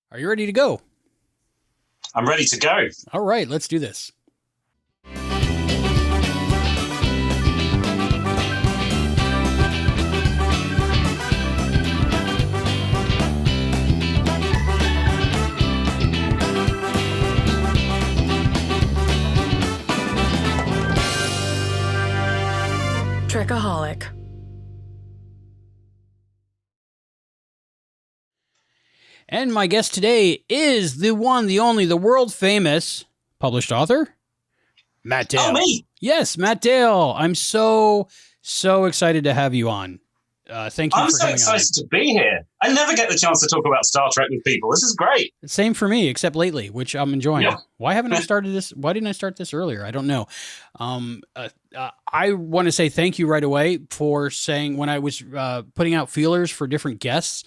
Are you ready to go? I'm ready to go. All right, let's do this. Trekaholic. And my guest today is the one, the only, the world famous published author, Matt Dale. Oh, me? Yes, Matt Dale. I'm so excited to have you on. Thank you I'm for so coming excited to be here. I never get the chance to talk about Star Trek with people. This is great. on. Same for me, except lately, which I'm enjoying. Yeah. Why haven't I started this? Why didn't I start this earlier? I don't know. I want to say thank you right away for saying when I was putting out feelers for different guests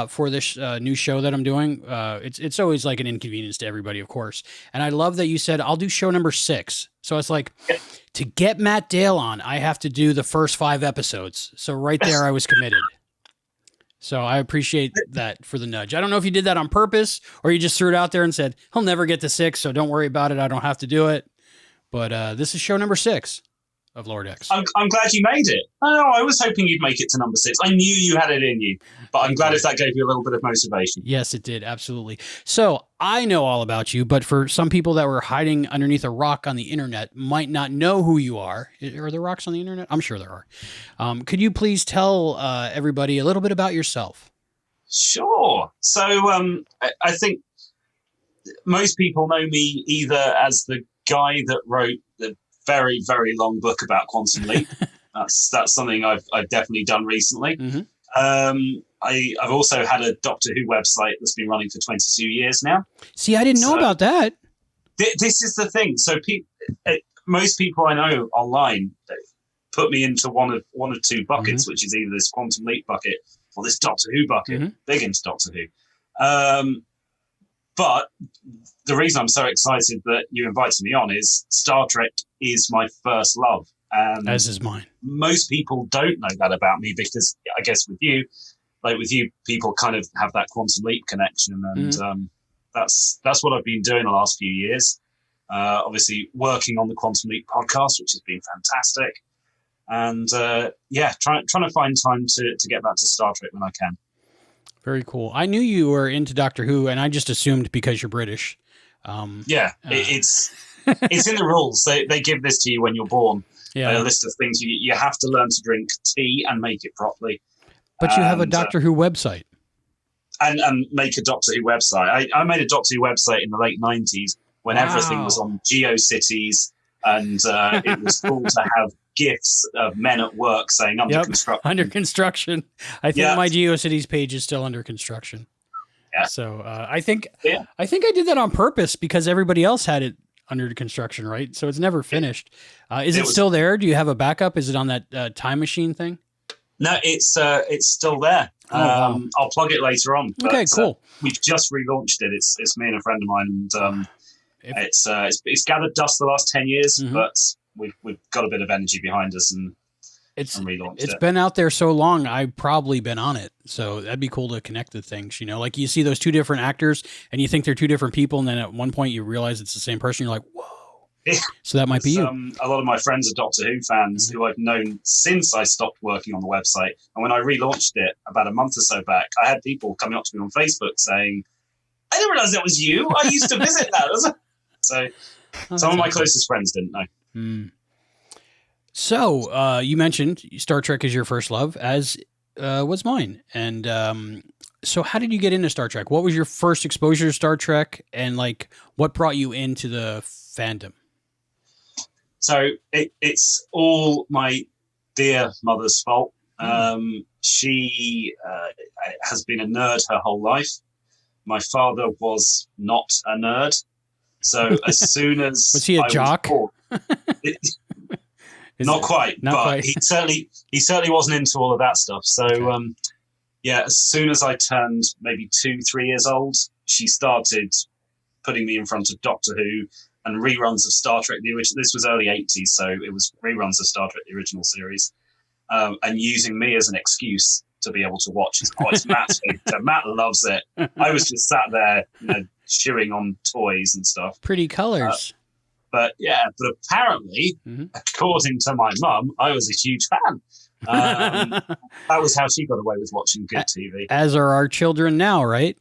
for this new show that I'm doing. It's always like an inconvenience to everybody, of course. And I love that you said, I'll do show number 6. So it's like, to get Matt Dale on, I have to do the first 5 episodes. So right there, I was committed. So I appreciate that for the nudge. I don't know if you did that on purpose or you just threw it out there and said, he'll never get to 6, so don't worry about it. I don't have to do it. But this is show number 6 of Lord X. I'm glad you made it. I was hoping you'd make it to number 6. I knew you had it in you, but I'm glad if that gave you a little bit of motivation. Yes, it did. Absolutely. So I know all about you, but for some people that were hiding underneath a rock on the internet might not know who you are. Are there rocks on the internet? I'm sure there are. Could you please tell everybody a little bit about yourself? Sure. So I think most people know me either as the guy that wrote the very, very long book about Quantum Leap. That's something I've definitely done recently. Mm-hmm. I've also had a Doctor Who website that's been running for 22 years now. See, I didn't know about that. This is the thing. So most people I know online put me into one of two buckets, which is either this Quantum Leap bucket or this Doctor Who bucket. Big into Doctor Who. But the reason I'm so excited that you invited me on is Star Trek is my first love. As is mine. Most people don't know that about me because I guess with you, people kind of have that Quantum Leap connection. And that's what I've been doing the last few years. Obviously working on the Quantum Leap podcast, which has been fantastic. And trying to find time to get back to Star Trek when I can. Very cool. I knew you were into Doctor Who, and I just assumed because you're British. It's in the rules. They give this to you when you're born. Yeah. A list of things you have to learn to drink tea and make it properly. But you have a Doctor Who website. And make a Doctor Who website. I made a Doctor Who website in the late 90s when everything was on GeoCities, and it was cool to have GIFs of men at work saying under construction. Under construction. I think my GeoCities page is still under construction. Yeah. So I think I did that on purpose because everybody else had it under construction, right? So it's never finished. Is it still there? Do you have a backup? Is it on that time machine thing? No, it's still there. Wow. I'll plug it later on. But, okay, cool. We've just relaunched it. It's me and a friend of mine, and it's gathered dust the last 10 years, but we've got a bit of energy behind us and relaunched it. It's been out there so long, I've probably been on it. So that'd be cool to connect the things, like you see those two different actors and you think they're two different people. And then at one point you realize it's the same person. You're like, whoa. So that might be you. A lot of my friends are Doctor Who fans who I've known since I stopped working on the website. And when I relaunched it about a month or so back, I had people coming up to me on Facebook saying, I didn't realize that was you. I used to visit that. So some of my closest friends didn't know. So you mentioned Star Trek is your first love, as was mine. And so how did you get into Star Trek? What was your first exposure to Star Trek? And what brought you into the fandom? So it's all my dear mother's fault. She has been a nerd her whole life. My father was not a nerd. So as soon as was he a jock? Not quite, but he certainly wasn't into all of that stuff. So as soon as I turned maybe 2-3 years old, she started putting me in front of Doctor Who and reruns of Star Trek, the original. This was early 80s, so it was reruns of Star Trek, the original series, and using me as an excuse to be able to watch. It's Matt's favorite. Matt loves it. I was just sat there, chewing on toys and stuff. Pretty colors. But apparently, according to my mum, I was a huge fan. That was how she got away with watching good TV. As are our children now, right?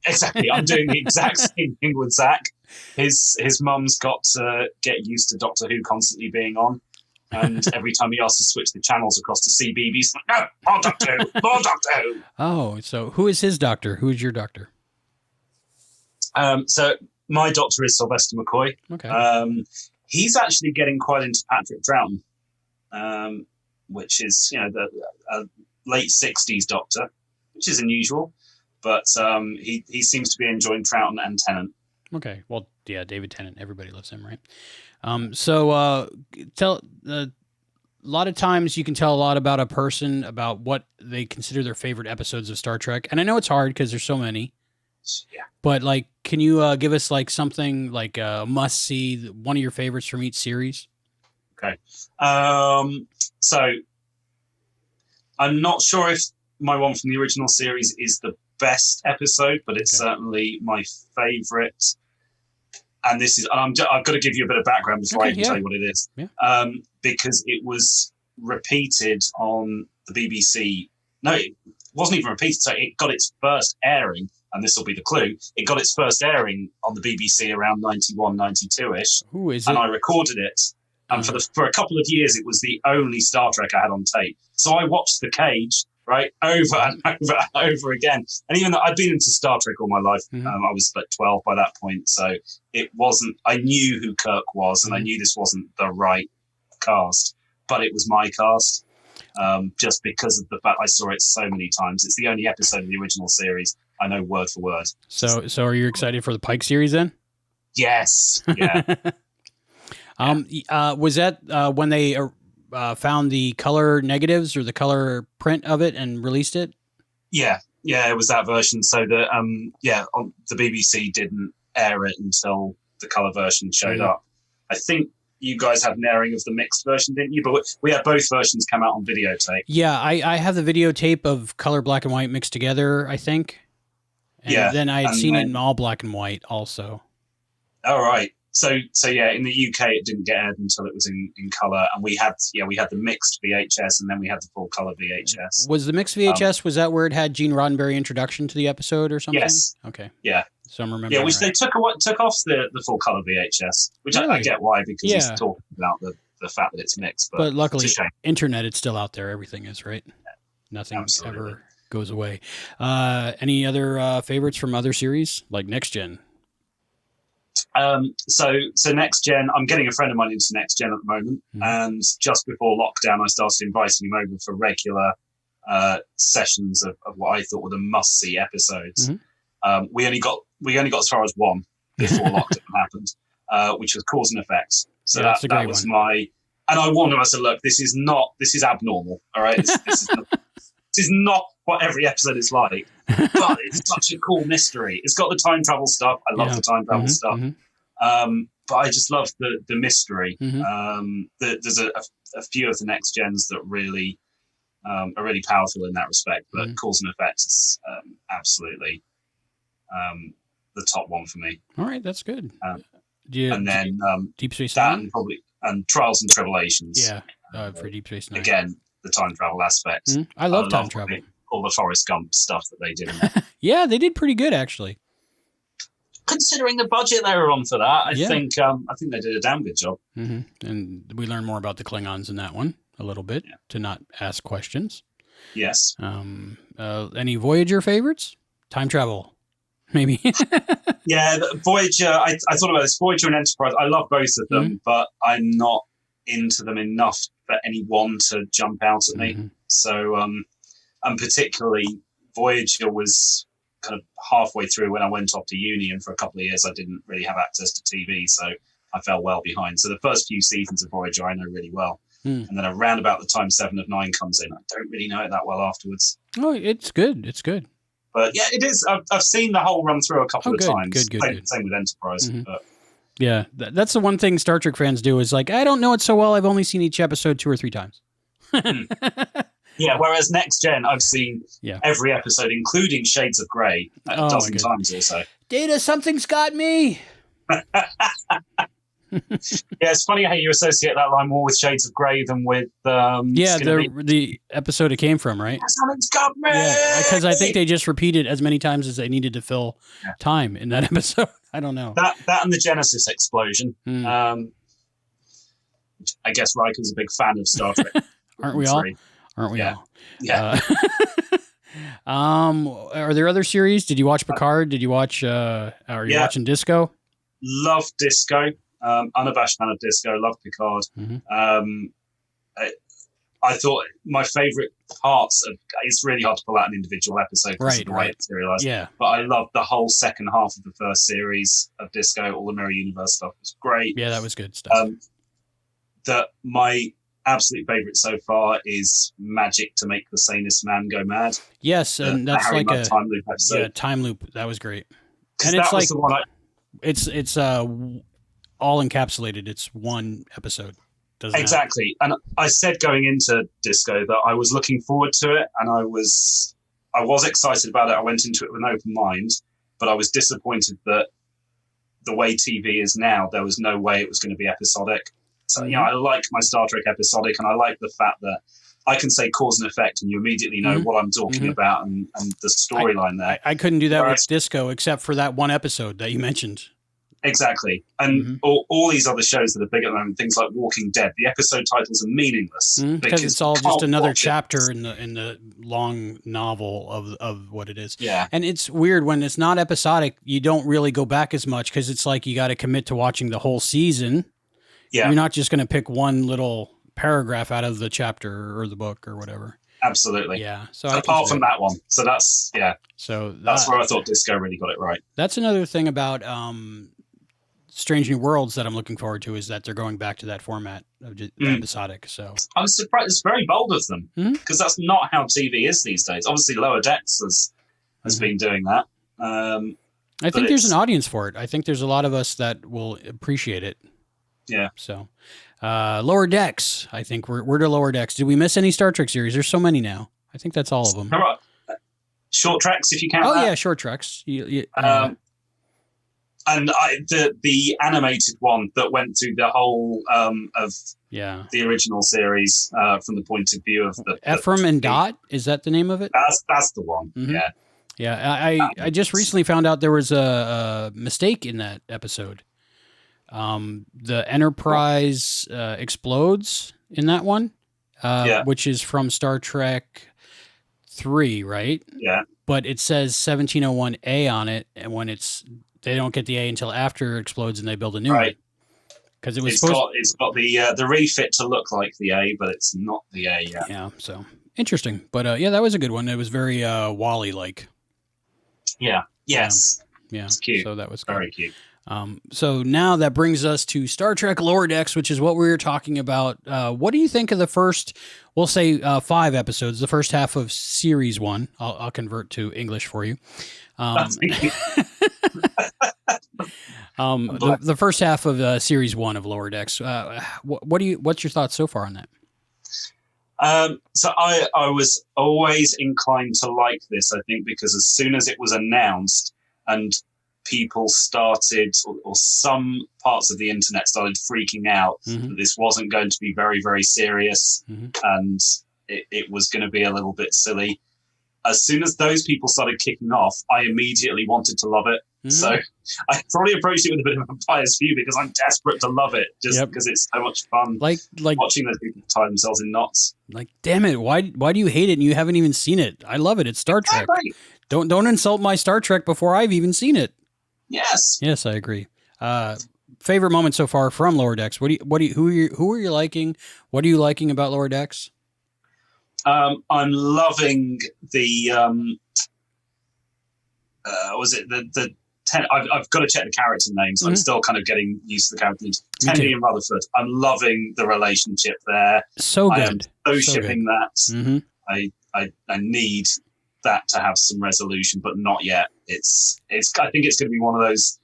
Exactly. I'm doing the exact same thing with Zach. His mum's got to get used to Doctor Who constantly being on. And every time he asks to switch the channels across to CBeebies, he's like, no, more Doctor Who, more Doctor Who. Oh, so who is his doctor? Who is your doctor? So my doctor is Sylvester McCoy. Okay. He's actually getting quite into Patrick Troughton, which is, the late 60s doctor, which is unusual. But he seems to be enjoying Troughton and Tennant. Okay. Well, yeah, David Tennant. Everybody loves him, right? So tell a lot of times you can tell a lot about a person about what they consider their favorite episodes of Star Trek. And I know it's hard because there's so many. Yeah. But like, can you give us like something like a must see, one of your favorites from each series? Okay. So I'm not sure if my one from the original series is the best episode, but it's certainly my favorite. And this is, I've got to give you a bit of background before I even tell you what it is. Yeah. Because it was repeated on the BBC. No, it wasn't even repeated. So it got its first airing, and this will be the clue. It got its first airing on the BBC around 91, 92-ish. Who is it? And it? I recorded it. And for a couple of years, it was the only Star Trek I had on tape. So I watched The Cage, right, over and over and over again. And even though I'd been into Star Trek all my life, I was like 12 by that point. So it wasn't, I knew who Kirk was, and I knew this wasn't the right cast, but it was my cast, just because of the fact I saw it so many times. It's the only episode of the original series I know word for word. So are you excited for the Pike series then? Yes. Yeah. Was that when they found the color negatives or the color print of it and released it? Yeah, it was that version. So that on the BBC didn't air it until the color version showed up. I think you guys had an airing of the mixed version, didn't you? But we had both versions come out on videotape. Yeah, I have the videotape of color black and white mixed together, I think. And then I had seen it in all black and white also. All right. So yeah, in the UK it didn't get aired until it was in colour, and we had the mixed VHS, and then we had the full colour VHS. Was the mixed VHS, was that where it had Gene Roddenberry introduction to the episode or something? Yes. Okay. Yeah. So I'm remembering. Yeah, which they took off the full colour VHS, which really? I get why, because he's talking about the fact that it's mixed. But luckily, internet, it's still out there. Everything is, right? Yeah. Nothing ever goes away. Any other favorites from other series, like Next Gen? So Next Gen, I'm getting a friend of mine into Next Gen at the moment, and just before lockdown, I started inviting him over for regular sessions of what I thought were the must-see episodes. We only got as far as one before lockdown happened, which was Cause and Effect. So that was and I warned him. I said, "Look, this is abnormal. All right, this is not what every episode is like, but it's such a cool mystery. It's got the time travel stuff. I love the time travel stuff." But I just love the mystery. There's a few of the Next Gens that really are really powerful in that respect. But Cause and Effect is absolutely the top one for me. All right, that's good. And then Deep Space Nine, and Trials and Tribulations. Yeah, for Deep Space Nine. Again, the time travel aspect. I love time travel. All the Forrest Gump stuff that they did in there. Yeah, they did pretty good actually. Considering the budget they were on for that, I think they did a damn good job. And we learned more about the Klingons in that one a little bit, to not ask questions. Yes. Any Voyager favorites? Time travel, maybe. Yeah, Voyager. I thought about this. Voyager and Enterprise. I love both of them, but I'm not into them enough for any one to jump out at me. So, and particularly Voyager was kind of halfway through when I went off to uni, and for a couple of years I didn't really have access to TV, so I fell well behind. So the first few seasons of Voyager I know really well, and then around about the time 7 of 9 comes in, I don't really know it that well afterwards. Oh, it's good. It's good. But yeah, it is. I've seen the whole run through a couple of times. Good. Same with Enterprise. But yeah, that's the one thing Star Trek fans do is like, I don't know it so well. I've only seen each episode 2 or 3 times. Yeah, whereas Next Gen, I've seen Yeah. every episode, including Shades of Grey, a dozen times or so. Data, something's got me. Yeah, it's funny how you associate that line more with Shades of Grey than with the episode it came from, right? Something's got me. Yeah, because I think they just repeated as many times as they needed to fill time in that episode. I don't know. That and the Genesis explosion. I guess Riker's a big fan of Star Trek. Aren't we all? Aren't we all? Yeah. Are there other series? Did you watch Picard? Did you watch? Are you watching Disco? Love Disco. Unabashed fan of Disco. Love Picard. I thought my favorite parts of it's really hard to pull out an individual episode because of the way it's serialized. Yeah. But I loved the whole second half of the first series of Disco. All the Mirror Universe stuff was great. Yeah, that was good stuff. My absolute favorite so far is Magic to Make the Sanest Man Go Mad. Yes, and that's like a time loop episode. Yeah, time loop. That was great. And it's like the one it's all encapsulated. It's one episode. Exactly. And I said going into Disco that I was looking forward to it, and I was excited about it. I went into it with an open mind, but I was disappointed that the way TV is now, there was no way it was going to be episodic. So, I like my Star Trek episodic, and I like the fact that I can say cause and effect, and you immediately know what I'm talking about and the storyline there. I couldn't do that with Disco, except for that one episode that you mentioned. Exactly. And all these other shows that are big at the moment, things like Walking Dead, the episode titles are meaningless. Because it's all just another chapter in the long novel of what it is. Yeah. And it's weird when it's not episodic, you don't really go back as much because it's like you got to commit to watching the whole season. Yeah. You're not just going to pick one little paragraph out of the chapter or the book or whatever. Absolutely. Yeah. So apart from that one. So that's So that's where I thought Disco really got it right. That's another thing about Strange New Worlds that I'm looking forward to, is that they're going back to that format of episodic. So I was surprised. It's very bold of them because that's not how TV is these days. Obviously, Lower Decks has been doing that. I think there's an audience for it. I think there's a lot of us that will appreciate it. Yeah. So Lower Decks. I think we're to Lower Decks. Did we miss any Star Trek series? There's so many now. I think that's all of them. All right. Short tracks, if you count. Yeah, short tracks. And the animated one that went through the whole of the original series from the point of view of the Ephraim and Dot, is that the name of it? That's the one. Yeah. I just recently found out there was a mistake in that episode. The Enterprise explodes in that one, which is from Star Trek 3, right? Yeah. But it says 1701A on it, and when they don't get the A until after it explodes and they build a new one. Because it's got the refit to look like the A, but it's not the A yet. Yeah, so interesting. But that was a good one. It was very Wall-E-like. Yeah. Yes. Yeah. It's cute. So that was good. Very cute. So now that brings us to Star Trek Lower Decks, which is what we were talking about. What do you think of the first, we'll say 5 episodes, the first half of Series 1? I'll convert to English for you. The first half of Series 1 of Lower Decks. What's your thoughts so far on that? So I was always inclined to like this, I think, because as soon as it was announced and people started, or some parts of the internet started freaking out that this wasn't going to be very, very serious and it was going to be a little bit silly. As soon as those people started kicking off, I immediately wanted to love it. So I probably approached it with a bit of a biased view because I'm desperate to love it just because it's so much fun. Like watching those people tie themselves in knots. Like, damn it, why do you hate it and you haven't even seen it? I love it. It's Star Trek. Don't insult my Star Trek before I've even seen it. Yes, I agree. Favorite moment so far from Lower Decks? Who are you liking? What are you liking about Lower Decks? I'm loving the the ten. I've got to check the character names. I'm still kind of getting used to the character names. Tendi and Rutherford. I'm loving the relationship there. So good. I am so shipping that. I need that to have some resolution, but not yet. I think it's going to be one of those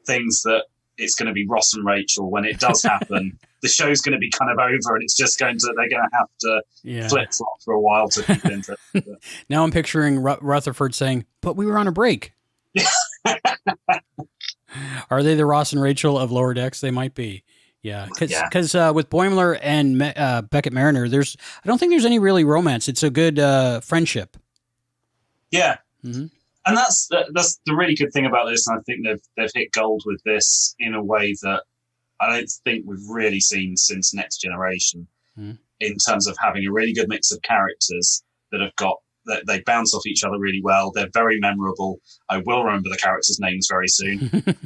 things that it's going to be Ross and Rachel. When it does happen, the show's going to be kind of over, and it's just they're going to have to flip flop for a while to keep interest. Now I'm picturing Rutherford saying, "But we were on a break." Are they the Ross and Rachel of Lower Decks? They might be. Yeah, because with Boimler and Beckett Mariner, I don't think there's any really romance. It's a good friendship. Yeah, mm-hmm. And that's the really good thing about this. And I think they've hit gold with this in a way that I don't think we've really seen since Next Generation, in terms of having a really good mix of characters that they bounce off each other really well. They're very memorable. I will remember the characters' names very soon.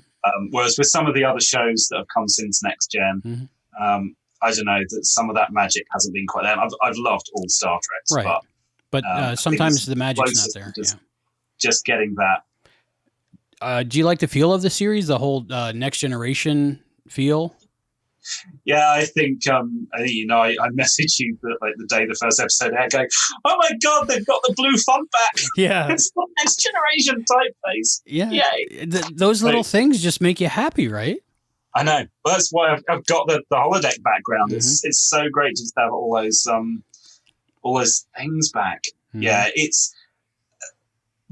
Whereas with some of the other shows that have come since Next Gen, I don't know, that some of that magic hasn't been quite there. I've loved all Star Treks, right? But sometimes the magic's not there. Just getting that. Do you like the feel of the series? The whole Next Generation feel? Yeah, I think I messaged you the day the first episode aired, going, "Oh my god, they've got the blue font back!" Yeah, it's the Next Generation typeface. Yeah, yay! Those little things just make you happy, right? I know. Well, that's why I've got the holodeck background. It's so great just to have all those things back. Yeah,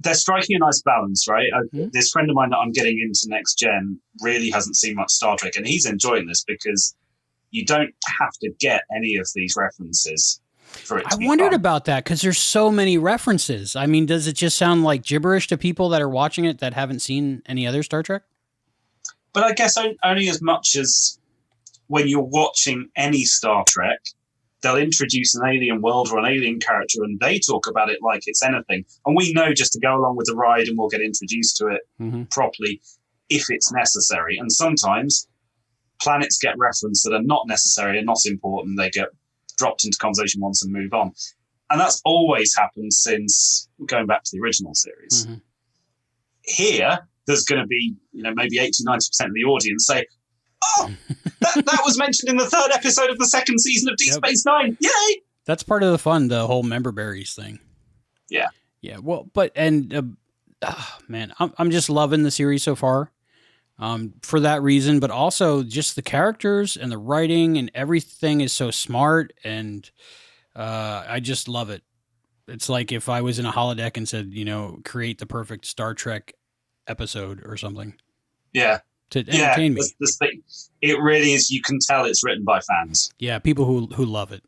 they're striking a nice balance, right? This friend of mine that I'm getting into Next Gen really hasn't seen much Star Trek, and he's enjoying this because you don't have to get any of these references for it to be wondered fun. About that, because there's so many references. I mean, does it just sound like gibberish to people that are watching it that haven't seen any other Star Trek? But I guess only as much as when you're watching any Star Trek, they'll introduce an alien world or an alien character and they talk about it like it's anything. And we know just to go along with the ride and we'll get introduced to it properly if it's necessary. And sometimes planets get referenced that are not necessary and not important. They get dropped into conversation once and move on. And that's always happened since going back to the original series. Here, there's going to be, maybe 80, 90% of the audience say, "Oh, that was mentioned in the third episode of the second season of Deep Space Nine. Yay!" That's part of the fun, the whole member berries thing. Yeah. Yeah. Well, man, I'm just loving the series so far. For that reason, but also just the characters and the writing and everything is so smart, and I just love it. It's like if I was in a holodeck and said, create the perfect Star Trek episode or something. Yeah. To entertain me. This thing, it really is. You can tell it's written by fans. Yeah, people who love it.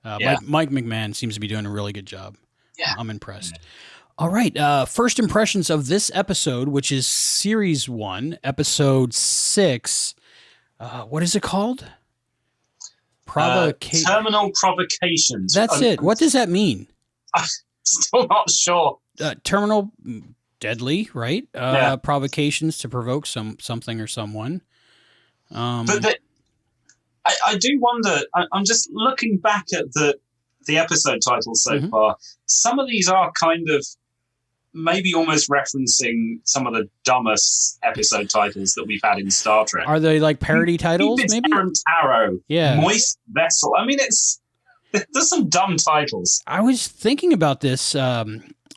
Mike McMahon seems to be doing a really good job. Yeah, I'm impressed. All right, first impressions of this episode, which is Series 1, Episode 6. What is it called? Terminal Provocations. That's it. What does that mean? I'm still not sure. Terminal... Deadly, right? Provocations to provoke something or someone. But I do wonder. I'm just looking back at the episode titles so far. Some of these are kind of maybe almost referencing some of the dumbest episode titles that we've had in Star Trek. Are they like parody titles? Maybe Tarot. Yeah. Moist Vessel. I mean, there's some dumb titles. I was thinking about this.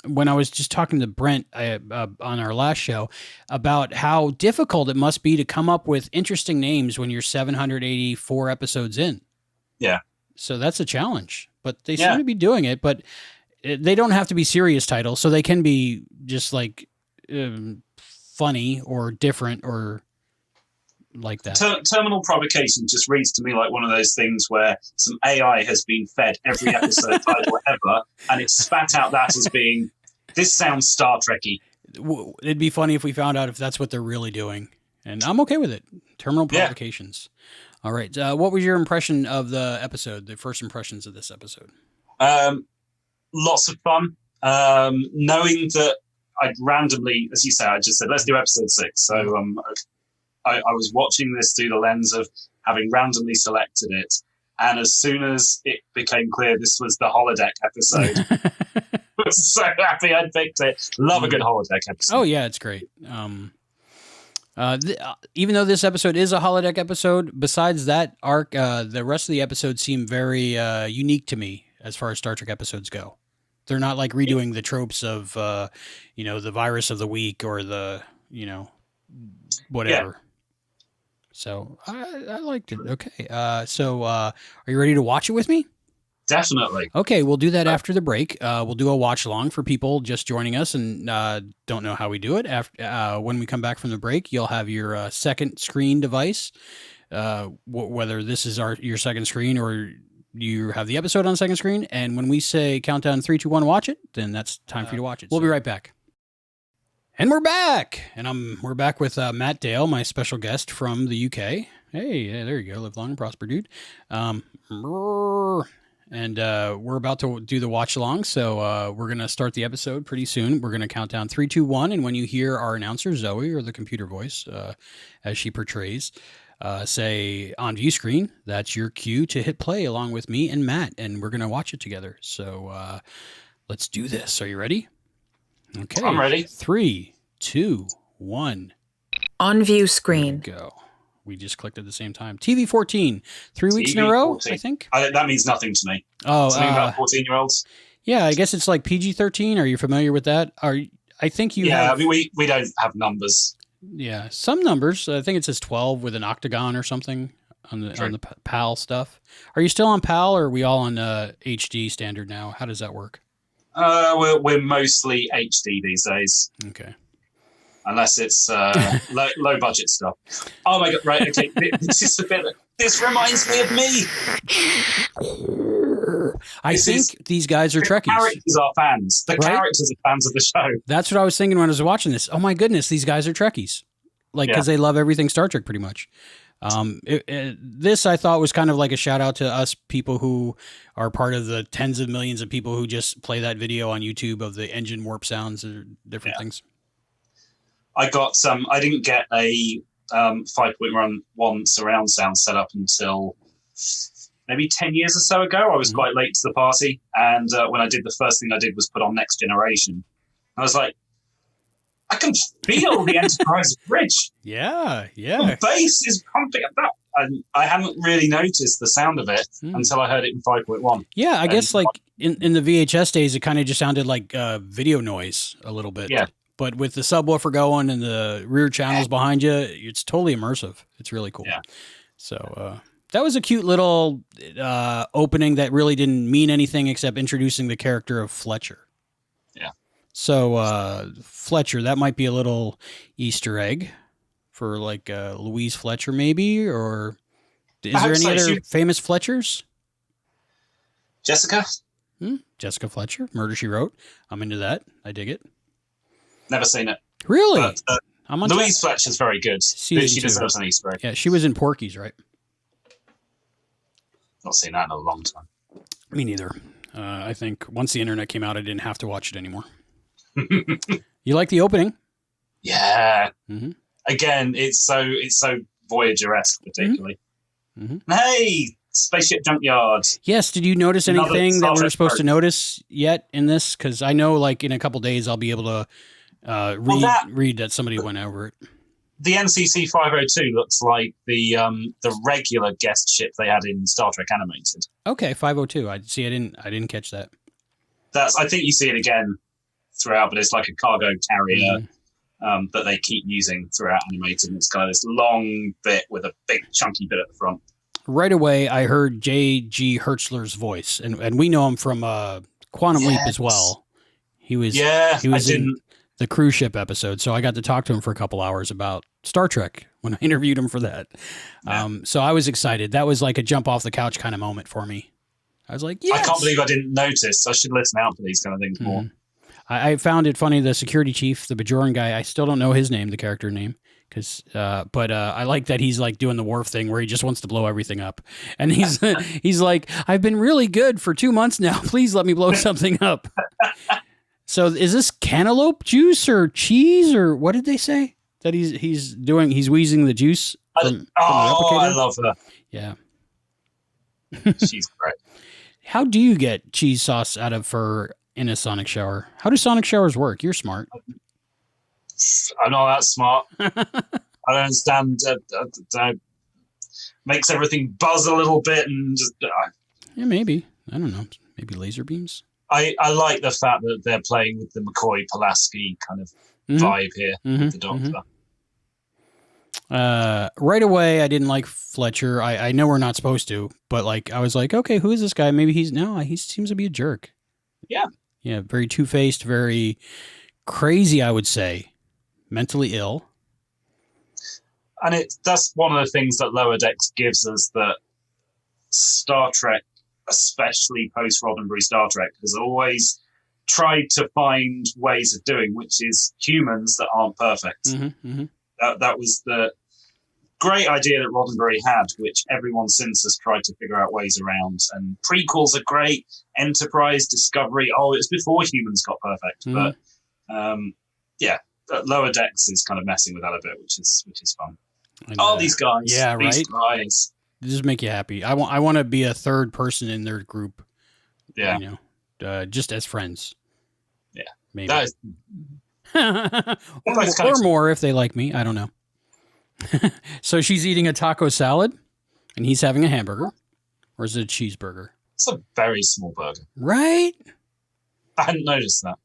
When I was just talking to Brent on our last show about how difficult it must be to come up with interesting names when you're 784 episodes in. Yeah. So that's a challenge, but they seem to be doing it, but they don't have to be serious titles. So they can be just like funny or different or like that. Terminal Provocation just reads to me like one of those things where some AI has been fed every episode title ever, and it's spat out that as being, this sounds Star Trek-y. It'd be funny if we found out if that's what they're really doing, and I'm okay with it. Terminal Provocations. All right. What was your impression of the episode, the first impressions of this episode? Lots of fun. Knowing that I'd randomly, as you say, I just said, let's do episode 6. So I was watching this through the lens of having randomly selected it. And as soon as it became clear this was the holodeck episode, I was so happy I'd picked it. Love a good holodeck episode. Oh, yeah, it's great. Even though this episode is a holodeck episode, besides that arc, the rest of the episodes seem very unique to me as far as Star Trek episodes go. They're not like redoing the tropes of, the virus of the week or the, whatever. So I liked it. Okay. So are you ready to watch it with me? Definitely. Okay, we'll do that after the break. We'll do a watch along for people just joining us and don't know how we do it. After when we come back from the break, you'll have your second screen device, whether this is your second screen or you have the episode on second screen. And when we say countdown 3, 2, 1, watch it, then that's time for you to watch it. We'll be right back. And we're back, and we're back with Matt Dale, my special guest from the UK. Hey, yeah, there you go. Live long and prosper, dude. And we're about to do the watch along, so we're going to start the episode pretty soon. We're going to count down 3, 2, 1, and when you hear our announcer, Zoe, or the computer voice, as she portrays, say on view screen, that's your cue to hit play along with me and Matt, and we're going to watch it together. So let's do this. Are you ready? Okay. I'm ready. 3, 2, 1. On view screen. Go. We just clicked at the same time. TV 14, 3 weeks in a row, 14. I think. That means nothing to me. Oh, something about 14-year-olds. Yeah, I guess it's like PG-13. Are you familiar with that? I think you. Yeah, have, I mean, we don't have numbers. Yeah, some numbers. I think it says 12 with an octagon or something on the PAL stuff. Are you still on PAL, or are we all on HD standard now? How does that work? We're mostly HD these days. Okay. Unless it's low budget stuff. Oh my god! Right. Okay. This is the bit. This reminds me of me. I think these guys are Trekkies. The characters are fans. The characters are fans of the show. That's what I was thinking when I was watching this. Oh my goodness, these guys are Trekkies. Like, because they love everything Star Trek pretty much. This I thought was kind of like a shout out to us people who are part of the tens of millions of people who just play that video on YouTube of the engine warp sounds or different things. I got I didn't get a 5.1 surround sound set up until maybe 10 years or so ago. I was quite late to the party, and when I did, the first thing I did was put on Next Generation. I was like, I can feel the Enterprise bridge. Yeah. The bass is pumping up that. And I hadn't really noticed the sound of it until I heard it in 5.1. Yeah, I guess like in the VHS days, it kind of just sounded like video noise a little bit. Yeah. But with the subwoofer going and the rear channels behind you, it's totally immersive. It's really cool. Yeah. So that was a cute little opening that really didn't mean anything except introducing the character of Fletcher. Yeah. So Fletcher, that might be a little Easter egg for like Louise Fletcher maybe, or is there any other famous Fletchers? Jessica? Jessica Fletcher, Murder, She Wrote. I'm into that. I dig it. Never seen it. Really? But, Louise Fletcher's very good. She deserves an Easter egg. Yeah, she was in Porky's, right? Not seen that in a long time. Me neither. I think once the internet came out, I didn't have to watch it anymore. You like the opening? Yeah. Mm-hmm. Again, it's so Voyager-esque, particularly. Mm-hmm. Hey, spaceship junkyard. Yes. Did you notice anything that we were supposed to notice yet in this? Because I know, like, in a couple days, I'll be able to read that somebody went over it. The NCC 502 looks like the regular guest ship they had in Star Trek Animated. Okay, 502. I didn't catch that. I think you see it again throughout, but it's like a cargo carrier that they keep using throughout Animated. And it's kind of this long bit with a big chunky bit at the front. Right away, I heard J.G. Hertzler's voice, and we know him from Quantum Leap as well. He was in the cruise ship episode, so I got to talk to him for a couple hours about Star Trek when I interviewed him for that. Yeah. So I was excited. That was like a jump off the couch kind of moment for me. I was like, yes! I can't believe I didn't notice. I should listen out for these kind of things more. I found it funny, the security chief, the Bajoran guy, I still don't know his name, the character name. But I like that he's like doing the Worf thing where he just wants to blow everything up. And he's like, I've been really good for 2 months now. Please let me blow something up. So is this cantaloupe juice or cheese or what did they say that he's wheezing the juice from the replicator? I love her. Yeah. She's great. How do you get cheese sauce out of her in a sonic shower? How do sonic showers work? You're smart. I'm not that smart. I don't understand. Makes everything buzz a little bit and just. Yeah, maybe. I don't know. Maybe laser beams. I like the fact that they're playing with the McCoy Pulaski kind of vibe here with the Doctor. Right away, I didn't like Fletcher. I know we're not supposed to, but like I was like, okay, who is this guy? Maybe he seems to be a jerk. Yeah. Yeah, very two-faced, very crazy, I would say. Mentally ill. And that's one of the things that Lower Decks gives us, that Star Trek, especially post-Roddenberry Star Trek, has always tried to find ways of doing, which is humans that aren't perfect. Mm-hmm, mm-hmm. That was the great idea that Roddenberry had, which everyone since has tried to figure out ways around. And prequels are great. Enterprise, Discovery. Oh, it's before humans got perfect. Mm-hmm. But Lower Decks is kind of messing with that a bit, which is fun. And, these guys. Yeah, these right. guys. Just make you happy. I want to be a third person in their group. Yeah. You know, just as friends. Yeah. Maybe. That is, or more if they like me. I don't know. So she's eating a taco salad and he's having a hamburger. Or is it a cheeseburger? it's a very small burger. Right? I hadn't noticed that.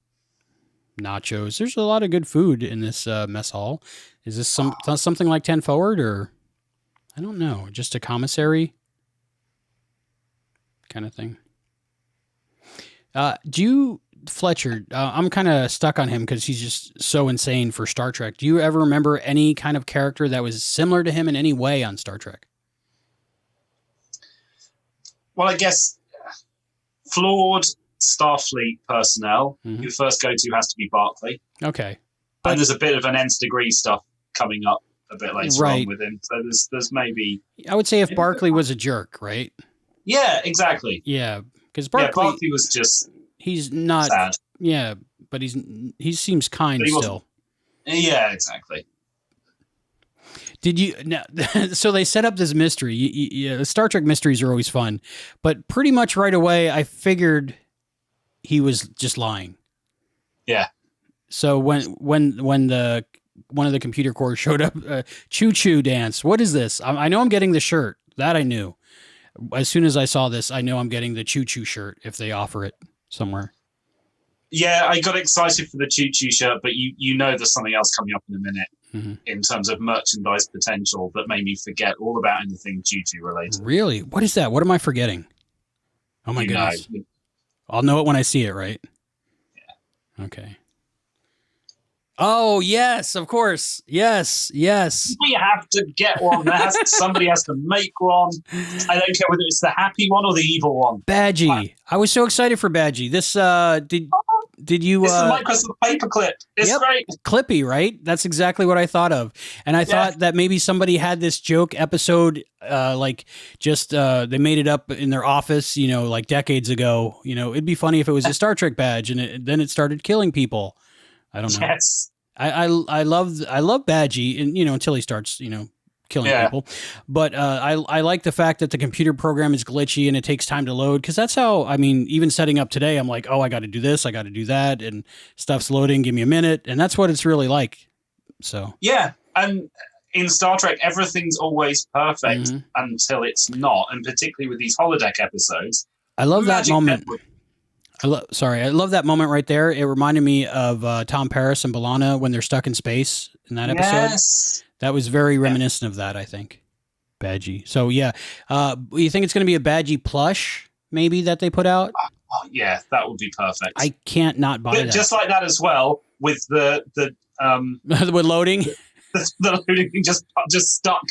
Nachos. There's a lot of good food in this mess hall. Is this something like 10 Forward, or I don't know, just a commissary kind of thing? Fletcher, I'm kind of stuck on him because he's just so insane for Star Trek. Do you ever remember any kind of character that was similar to him in any way on Star Trek? Well, I guess flawed Starfleet personnel, your first go-to has to be Barclay. Okay. And there's a bit of an nth degree stuff coming up a bit later on with him. So there's maybe... I would say if Barclay was a jerk, right? Yeah, exactly. Yeah, because Barclay was just... He's not... sad. Yeah, but he seems kind still. Yeah, exactly. Did you... Now, so they set up this mystery. Star Trek mysteries are always fun. But pretty much right away, I figured he was just lying. Yeah. So when the one of the computer cores showed up, Choo Choo Dance. What is this? I know I'm getting the shirt. That I knew. As soon as I saw this, I know I'm getting the Choo Choo shirt if they offer it somewhere. Yeah, I got excited for the Choo Choo shirt, but you know there's something else coming up in a minute in terms of merchandise potential that made me forget all about anything Choo Choo related. Really? What is that? What am I forgetting? Oh my goodness. I'll know it when I see it, right? Yeah. Okay. Oh, yes, of course. Yes. We have to get one. Somebody has to make one. I don't care whether it's the happy one or the evil one. Badgie. I was so excited for Badgie. This, did you... It's the Microsoft paperclip. It's great. Clippy, right? That's exactly what I thought of. And I thought that maybe somebody had this joke episode, they made it up in their office, like decades ago. It'd be funny if it was a Star Trek badge and then it started killing people. I don't know. Yes. I love Badgie, and until he starts killing people. But I like the fact that the computer program is glitchy and it takes time to load, because that's how even setting up today, I'm like, oh, I got to do this, I got to do that, and stuff's loading. Give me a minute, and that's what it's really like. So yeah, and in Star Trek, everything's always perfect until it's not, and particularly with these holodeck episodes. I love that moment. I love that moment right there. It reminded me of Tom Paris and B'Elanna when they're stuck in space in that episode. Yes. That was very reminiscent of that, I think. Badgie. So, yeah. You think it's going to be a Badgie plush, maybe, that they put out? Oh, yeah, that would be perfect. I can't not buy that. Just like that as well, with the with loading? The loading just stuck.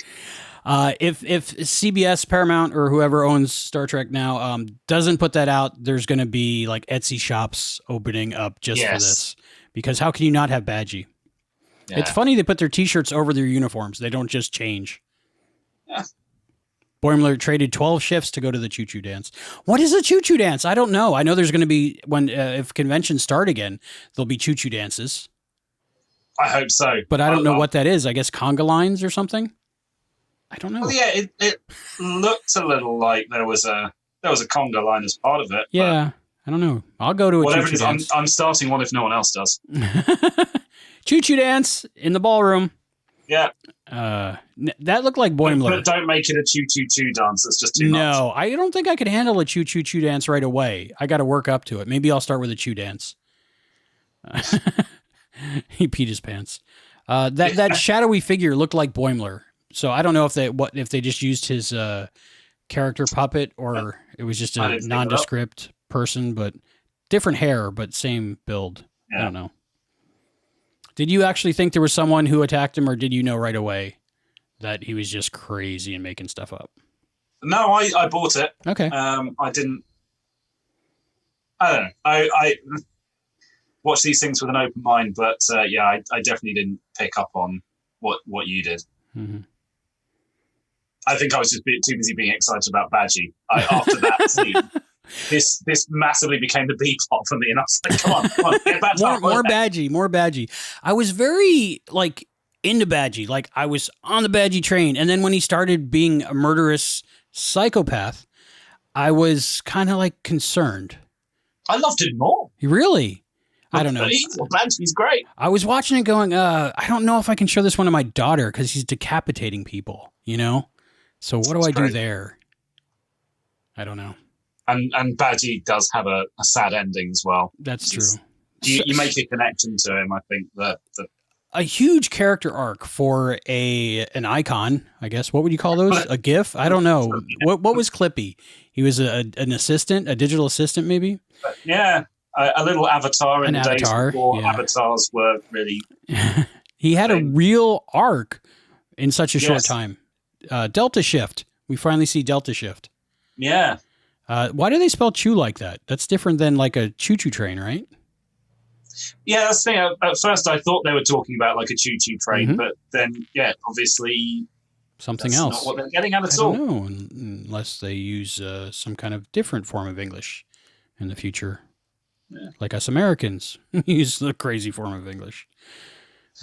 If CBS, Paramount, or whoever owns Star Trek now doesn't put that out, there's going to be like Etsy shops opening up just for this. Because how can you not have Badgie? Yeah. It's funny they put their T-shirts over their uniforms. They don't just change. Yeah. Boimler traded 12 shifts to go to the Choo Choo Dance. What is a Choo Choo Dance? I don't know. I know there's going to be, if conventions start again, there'll be Choo Choo Dances. I hope so. But I don't know what that is. I guess conga lines or something? I don't know. Well, yeah, it looked a little like there was a conga line as part of it. Yeah, I don't know. I'll go to a whatever Choo Choo Dance. I'm starting one if no one else does. Choo Choo Dance in the ballroom. Yeah. That looked like Boimler. But don't make it a Choo Choo Choo dance. It's just too much. No, I don't think I could handle a Choo Choo Choo dance right away. I got to work up to it. Maybe I'll start with a Choo dance. He peed his pants. That shadowy figure looked like Boimler. So I don't know if they just used his character puppet or it was just a nondescript person, but different hair, but same build. Yeah. I don't know. Did you actually think there was someone who attacked him, or did you know right away that he was just crazy and making stuff up? No, I bought it. Okay. I didn't. I don't know. I watch these things with an open mind, but I definitely didn't pick up on what you did. Mm-hmm. I think I was just too busy being excited about Badgie. After that scene, this massively became the B plot for me, and I was like, come on, get back to more Badgie. I was very into Badgie. I was on the Badgie train, and then when he started being a murderous psychopath, I was kind of concerned. I loved him more. Really? I don't know. Badgie's great. I was watching it going, I don't know if I can show this one to my daughter because he's decapitating people, So what do I do there? I don't know. And Badgie does have a sad ending as well. That's true. You make a connection to him, I think. A huge character arc for an icon, I guess. What would you call those? A GIF? I don't know. What was Clippy? He was an assistant, a digital assistant, maybe? Yeah, a little avatar in the days before avatars were really... He had a real arc in such a short time. Delta Shift. We finally see Delta Shift. Yeah. Why do they spell chew like that? That's different than a choo-choo train, right? Yeah, that's the thing. At first, I thought they were talking about a choo-choo train, but then, obviously, something else. Not what they're getting at all. I don't know, unless they use some kind of different form of English in the future, like us Americans use the crazy form of English.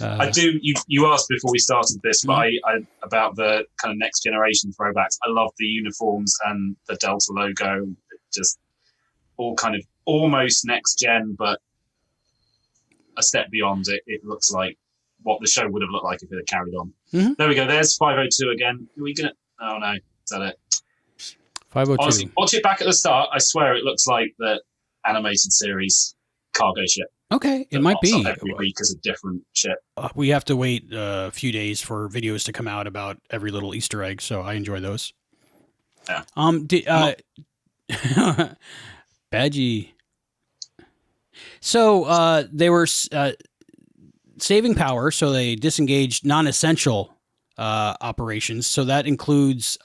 I do. You asked before we started this, but I about the kind of next generation throwbacks. I love the uniforms and the Delta logo. Just all kind of almost next gen, but a step beyond it. It looks like what the show would have looked like if it had carried on. Mm-hmm. There we go. There's 502 again. Are we gonna? Oh no, is that it? 502. Honestly, watch it back at the start. I swear it looks like the animated series cargo ship. Okay, it might be. Every week is a different ship. We have to wait a few days for videos to come out about every little Easter egg, so I enjoy those. Yeah. Badgie. So they were saving power, so they disengaged non-essential operations. So that includes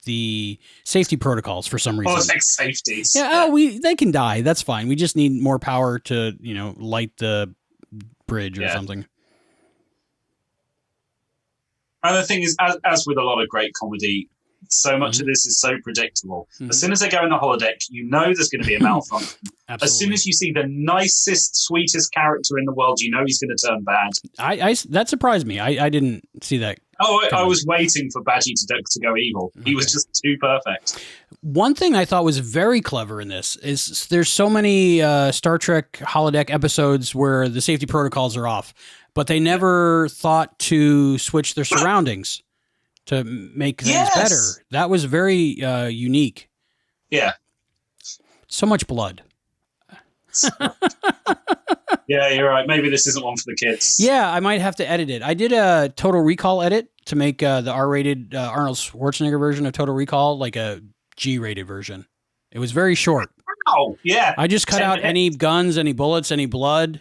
the safety protocols for some reason. Oh, safeties. Yeah, they can die. That's fine. We just need more power to, light the bridge or something. And the thing is, as with a lot of great comedy, so much of this is so predictable. Mm-hmm. As soon as they go in the holodeck, there's going to be a malfunction. As soon as you see the nicest, sweetest character in the world, he's going to turn bad. That surprised me. I didn't see that. I was waiting for Badgie to go evil. Okay. He was just too perfect. One thing I thought was very clever in this is there's so many Star Trek holodeck episodes where the safety protocols are off, but they never thought to switch their surroundings to make things better. That was very unique. Yeah. So much blood. Yeah, you're right. Maybe this isn't one for the kids. Yeah, I might have to edit it. I did a Total Recall edit to make the R-rated Arnold Schwarzenegger version of Total Recall like a G-rated version. It was very short. Oh, yeah. I just cut out any guns, any bullets, any blood.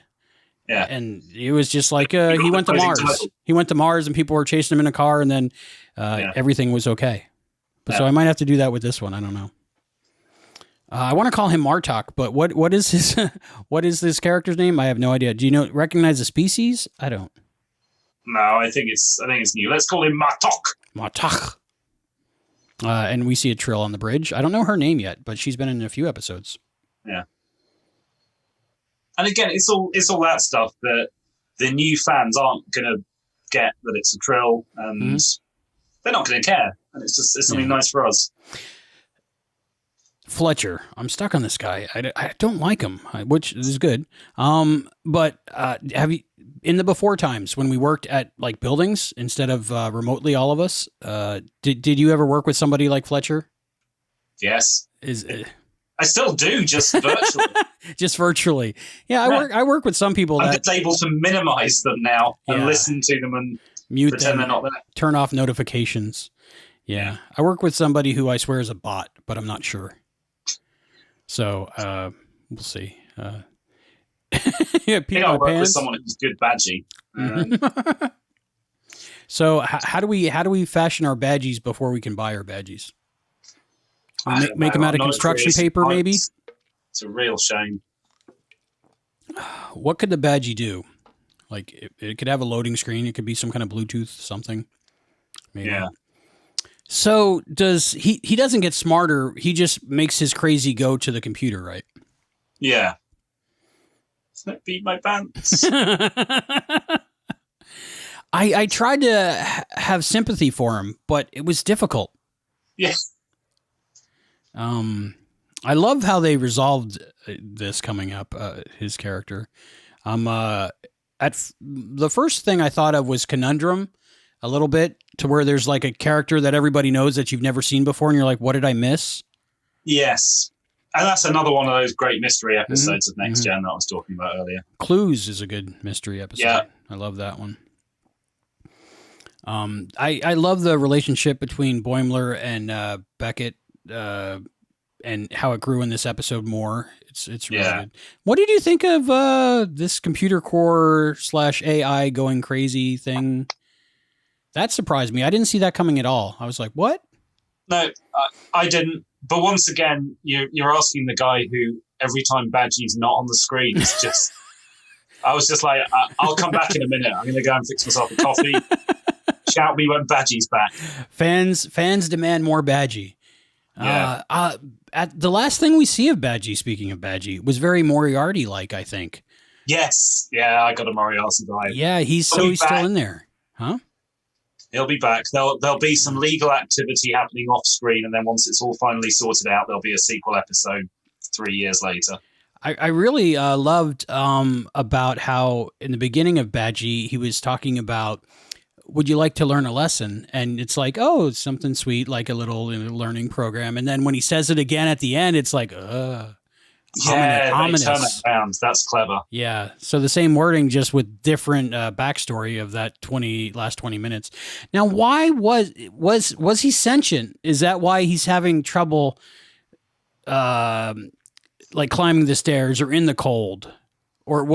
Yeah. And it was just like he went to Mars. He went to Mars and people were chasing him in a car and then everything was okay. But so I might have to do that with this one. I don't know. I want to call him Martok, but what is his what is this character's name? I have no idea. Do you recognize the species? I don't. No, I think it's new. Let's call him Martok. Martok. And we see a Trill on the bridge. I don't know her name yet, but she's been in a few episodes. Yeah. And again, it's all that stuff that the new fans aren't going to get, that it's a Trill, and they're not going to care. And it's something nice for us. Fletcher. I'm stuck on this guy. I don't like him, which is good. But have you, in the before times when we worked at buildings instead of remotely, all of us, did you ever work with somebody like Fletcher? Yes. I still do, just virtually. Just virtually. Yeah, I work with some people I'm that just able to minimize them now and listen to them and mute pretend them, they're not there. turn off notifications. Yeah. I work with somebody who I swear is a bot, but I'm not sure. So we'll see. I think I'll work with someone who's good badgie. So how do we fashion our badgies before we can buy our badgies? Make them out of construction paper, maybe? It's a real shame. What could the badgie do? Like it could have a loading screen. It could be some kind of Bluetooth something. Maybe. Yeah. So he doesn't get smarter. He just makes his crazy go to the computer, right? Yeah. Let's beat my pants. I tried to have sympathy for him, but it was difficult. Yeah. I love how they resolved this coming up, his character. The first thing I thought of was Conundrum a little bit, to where there's like a character that everybody knows that you've never seen before. And you're like, what did I miss? Yes. And that's another one of those great mystery episodes of Next Gen that I was talking about earlier. Clues is a good mystery episode. Yeah. I love that one. I love the relationship between Boimler and Beckett, and how it grew in this episode more. It's really good. What did you think of this computer core / AI going crazy thing? That surprised me. I didn't see that coming at all. I was like, what? No, I didn't. But once again, you're asking the guy who every time Badgie's not on the screen is just... I was just like, I'll come back in a minute. I'm going to go and fix myself a coffee. Shout me when Badgie's back. Fans demand more Badgie. Yeah. At the last thing we see of Badgie, speaking of Badgie, was very Moriarty-like, I think. Yes. Yeah, I got a Moriarty vibe. Yeah, he's still in there. Huh? He'll be back. There'll be some legal activity happening off screen, and then once it's all finally sorted out, there'll be a sequel episode 3 years later. I really loved about how in the beginning of Badgie, he was talking about, would you like to learn a lesson? And it's like, oh, it's something sweet, like a little learning program. And then when he says it again at the end, it's like, ominous. Turn it around. That's clever. Yeah. So the same wording, just with different backstory of that last 20 minutes. Now, why was he sentient? Is that why he's having trouble, like climbing the stairs or in the cold? Or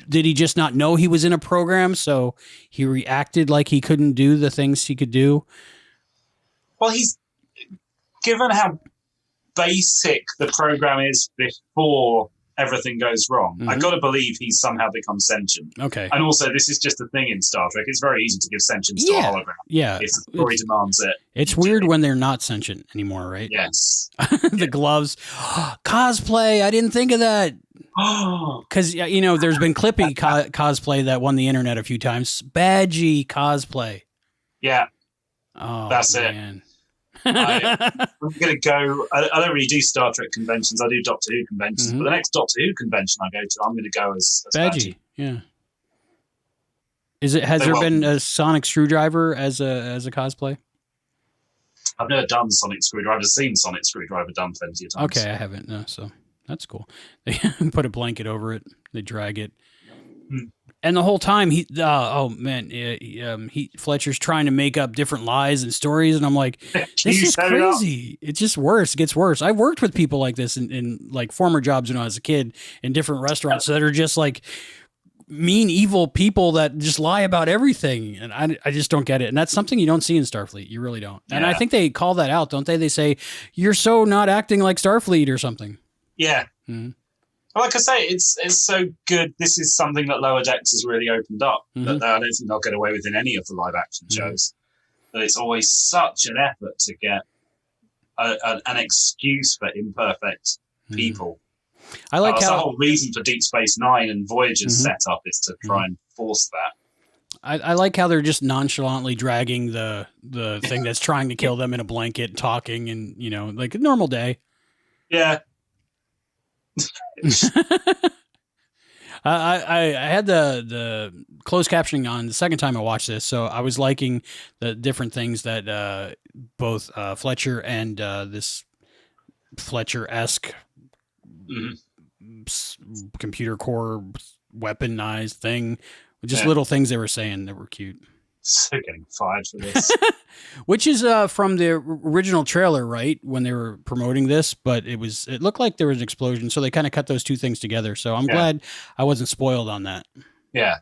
did he just not know he was in a program, so he reacted like he couldn't do the things he could do? Well, he's given how basic the program is before everything goes wrong. I got to believe he's somehow become sentient. Okay. And also, this is just a thing in Star Trek. It's very easy to give sentience to a hologram. Yeah. If the story demands it. It's weird when they're not sentient anymore, right? Yes. The gloves. Cosplay. I didn't think of that. Because, there's been Clippy cosplay that won the internet a few times. Badgie cosplay. Yeah. Oh, that's man. it. I'm going to go... I don't really do Star Trek conventions. I do Doctor Who conventions. But the next Doctor Who convention I go to, I'm going to go as Badgie. Yeah. Has there been a sonic screwdriver as a cosplay? I've never done Sonic Screwdriver. I've seen Sonic Screwdriver done plenty of times. Okay, I haven't. No, so that's cool. They put a blanket over it. They drag it. And the whole time, Fletcher's trying to make up different lies and stories, and I'm like, this is crazy. It's just worse. It gets worse. I've worked with people like this in like former jobs when I was a kid in different restaurants that are just like mean, evil people that just lie about everything, and I just don't get it. And that's something you don't see in Starfleet. You really don't. And I think they call that out, don't they? They say, you're so not acting like Starfleet or something. Yeah. Mm-hmm. Like I say, it's so good. This is something that Lower Decks has really opened up that I don't think they'll get away with in any of the live action shows. But it's always such an effort to get an excuse for imperfect people. I like how the whole reason for Deep Space Nine and Voyager's setup is to try and force that. I like how they're just nonchalantly dragging the thing that's trying to kill them in a blanket, talking, and like a normal day. Yeah. I had the closed captioning on the second time I watched this, so I was liking the different things that both Fletcher and this Fletcher-esque computer core weaponized thing. Just little things they were saying that were cute. So getting fired for this. Which is from the original trailer, right? When they were promoting this, but it looked like there was an explosion, so they kind of cut those two things together. So I'm glad I wasn't spoiled on that. Yeah.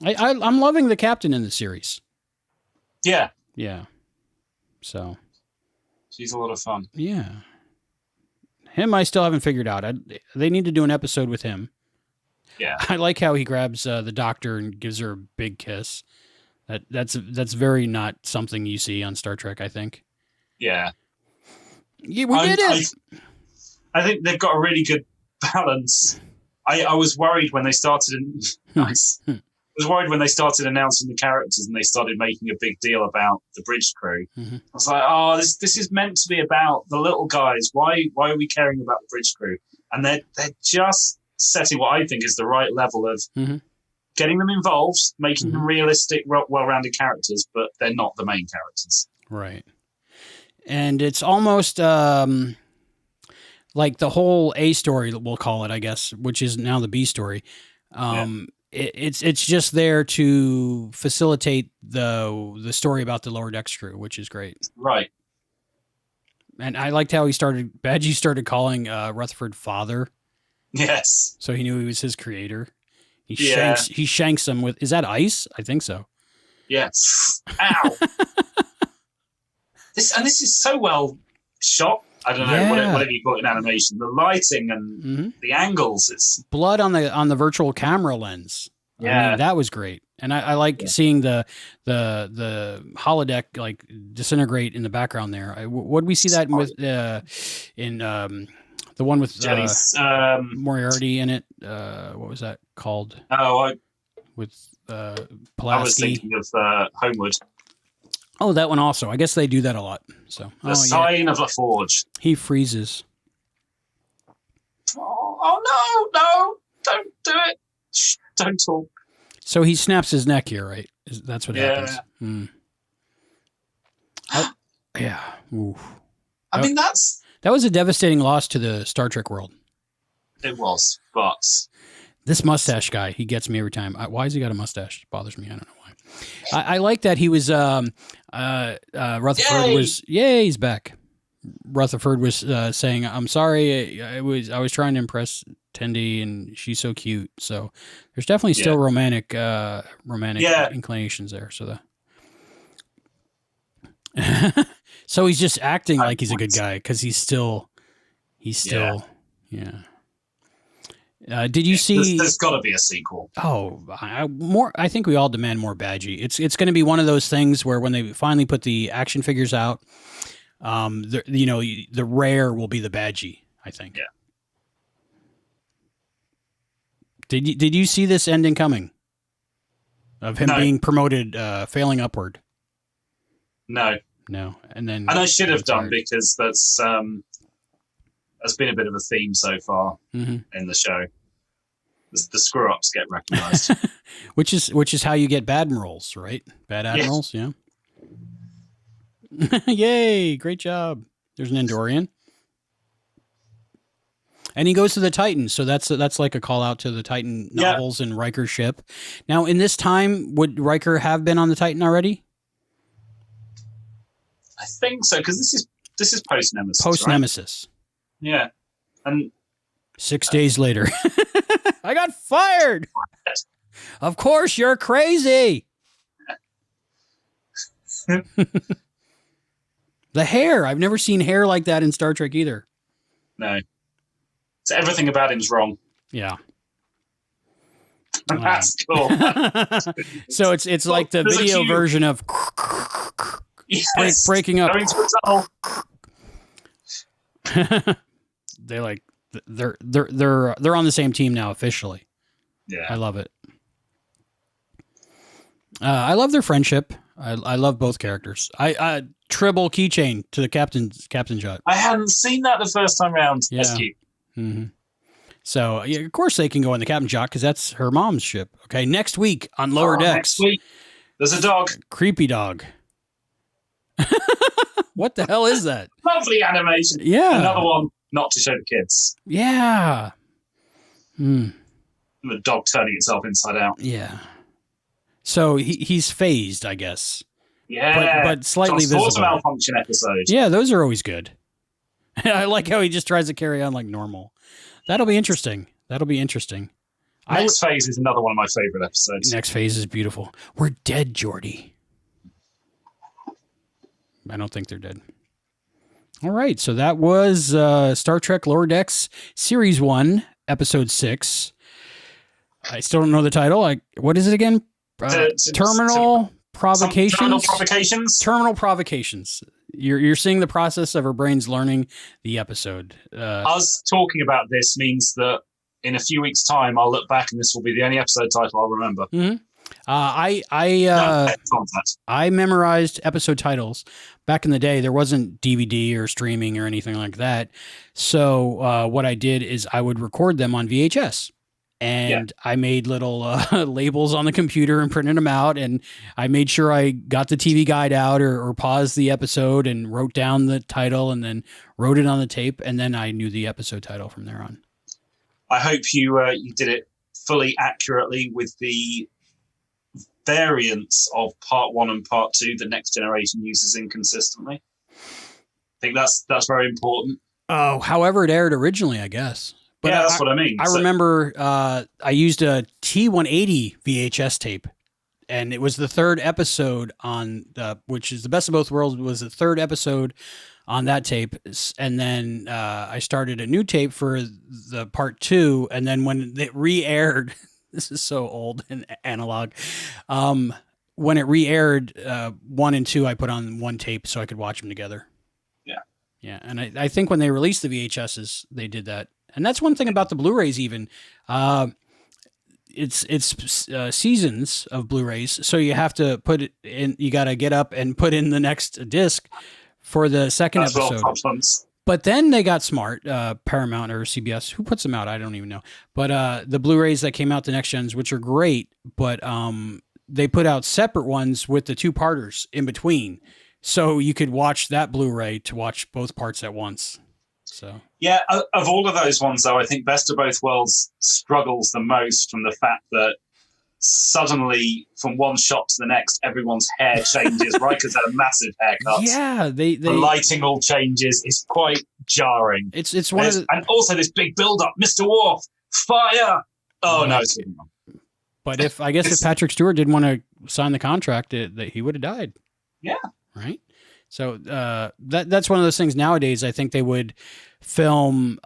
I'm loving the captain in the series. Yeah. Yeah. So. She's a lot of fun. Yeah. Him, I still haven't figured out. They need to do an episode with him. Yeah. I like how he grabs the doctor and gives her a big kiss. That's very not something you see on Star Trek, I think. Yeah. Yeah, we did it. I think they've got a really good balance. I was worried when they started. Nice. I was worried when they started announcing the characters and they started making a big deal about the bridge crew. I was like, oh, this is meant to be about the little guys. Why are we caring about the bridge crew? And they're just setting what I think is the right level of getting them involved, making them realistic, well-rounded characters, but they're not the main characters. Right. And it's almost like the whole A story, we'll call it, I guess, which is now the B story. It's just there to facilitate the story about the Lower Decks crew, which is great. Right. And I liked how Badgie started calling Rutherford father. Yes. So he knew he was his creator. He shanks him with, is that ice? I think so. Yes. Ow. This is so well shot. I don't know, whatever you call it in animation. The lighting and the angles. It's blood on the virtual camera lens. Yeah. I mean, that was great. And I like seeing the holodeck like disintegrate in the background there. Would we see that with the one with Moriarty in it? What was that called? With Pulaski. I was thinking of Homewood. Oh, that one also. I guess they do that a lot. So the sign of the forge. He freezes. Oh no! Don't do it! Shh, don't talk. So he snaps his neck here, right? That's what happens. Yeah. Oof. I mean, that was a devastating loss to the Star Trek world. It was, but this mustache guy, he gets me every time. Why has he got a mustache? It bothers me. I don't know why. I like that he was Rutherford was he's back. Rutherford was saying, "I'm sorry, I was trying to impress Tendi, and she's so cute." So there's definitely still romantic inclinations there. So so he's just acting like he's a good guy because he's still. Did you see? There's got to be a sequel. Oh, I think we all demand more Badgie. It's going to be one of those things where when they finally put the action figures out, the rare will be the Badgie, I think. Yeah. Did you see this ending coming? Of him being promoted, failing upward. No. And I should have done because that's been a bit of a theme so far in the show. The screw ups get recognized, which is how you get bad admirals, right? Bad admirals, yeah. Yay! Great job. There's an Andorian, and he goes to the Titan. So that's like a call out to the Titan novels and Riker's ship. Now, in this time, would Riker have been on the Titan already? I think so, because this is post Nemesis. Post Nemesis. Right? Yeah, and 6 days later, I got fired. Of course, you're crazy. The hair. I've never seen hair like that in Star Trek either. No. So everything about him's wrong. Yeah. That's cool. So it's like the video version of breaking up. They're on the same team now officially. Yeah. I love it. I love their friendship. I love both characters. I Tribble keychain to the Captain Jut. I hadn't seen that the first time round. Yeah. That's cute. Mm-hmm. So of course they can go in the Captain Jut because that's her mom's ship. Okay, next week on Lower Decks. Next week, there's a dog. Creepy dog. What the hell is that? Lovely animation. Yeah. Another one not to show the kids. Yeah. The dog turning itself inside out. Yeah. So he's phased, I guess. Yeah. But slightly visible. Malfunction episode. Yeah, those are always good. I like how he just tries to carry on like normal. That'll be interesting. Next Phase is another one of my favorite episodes. Next Phase is beautiful. We're dead, Geordi. I don't think they're dead. All right, so that was Star Trek Lower Decks Series 1, Episode 6. I still don't know the title. What is it again? Terminal Provocations? Terminal Provocations. You're seeing the process of her brains learning the episode. Us talking about this means that in a few weeks' time, I'll look back and this will be the only episode title I'll remember. Mm-hmm. I memorized episode titles back in the day. There wasn't DVD or streaming or anything like that. So what I did is I would record them on VHS. And I made little labels on the computer and printed them out. And I made sure I got the TV guide out or paused the episode and wrote down the title and then wrote it on the tape. And then I knew the episode title from there on. I hope you did it fully accurately with the variants of part 1 and part 2 the Next Generation uses inconsistently. I think that's very important. Oh, however it aired originally, I guess. But yeah, that's what I mean. I remember I used a T180 VHS tape, and it was the third episode on which is the Best of Both Worlds was the third episode on that tape. And then I started a new tape for the part 2. And then when it re-aired, this is so old and analog. When it re-aired 1 and 2, I put on one tape so I could watch them together. Yeah. Yeah. And I think when they released the VHSs, they did that. And that's one thing about the Blu-rays even. It's seasons of Blu-rays, so you have to put it in. You got to get up and put in the next disc for the second episode. But then they got smart, Paramount or CBS. Who puts them out? I don't even know. But the Blu-rays that came out, the next gens, which are great, but they put out separate ones with the 2-parters in between, so you could watch that Blu-ray to watch both parts at once. So yeah, of all of those ones, though, I think Best of Both Worlds struggles the most from the fact that suddenly, from one shot to the next, everyone's hair changes. Riker's had a massive haircut. Yeah, the lighting all changes. It's quite jarring. It's one of the, and also this big build-up. Mr. Worf, fire! Oh no! But if Patrick Stewart didn't want to sign the contract, that he would have died. Yeah. Right. So that's one of those things nowadays. I think they would film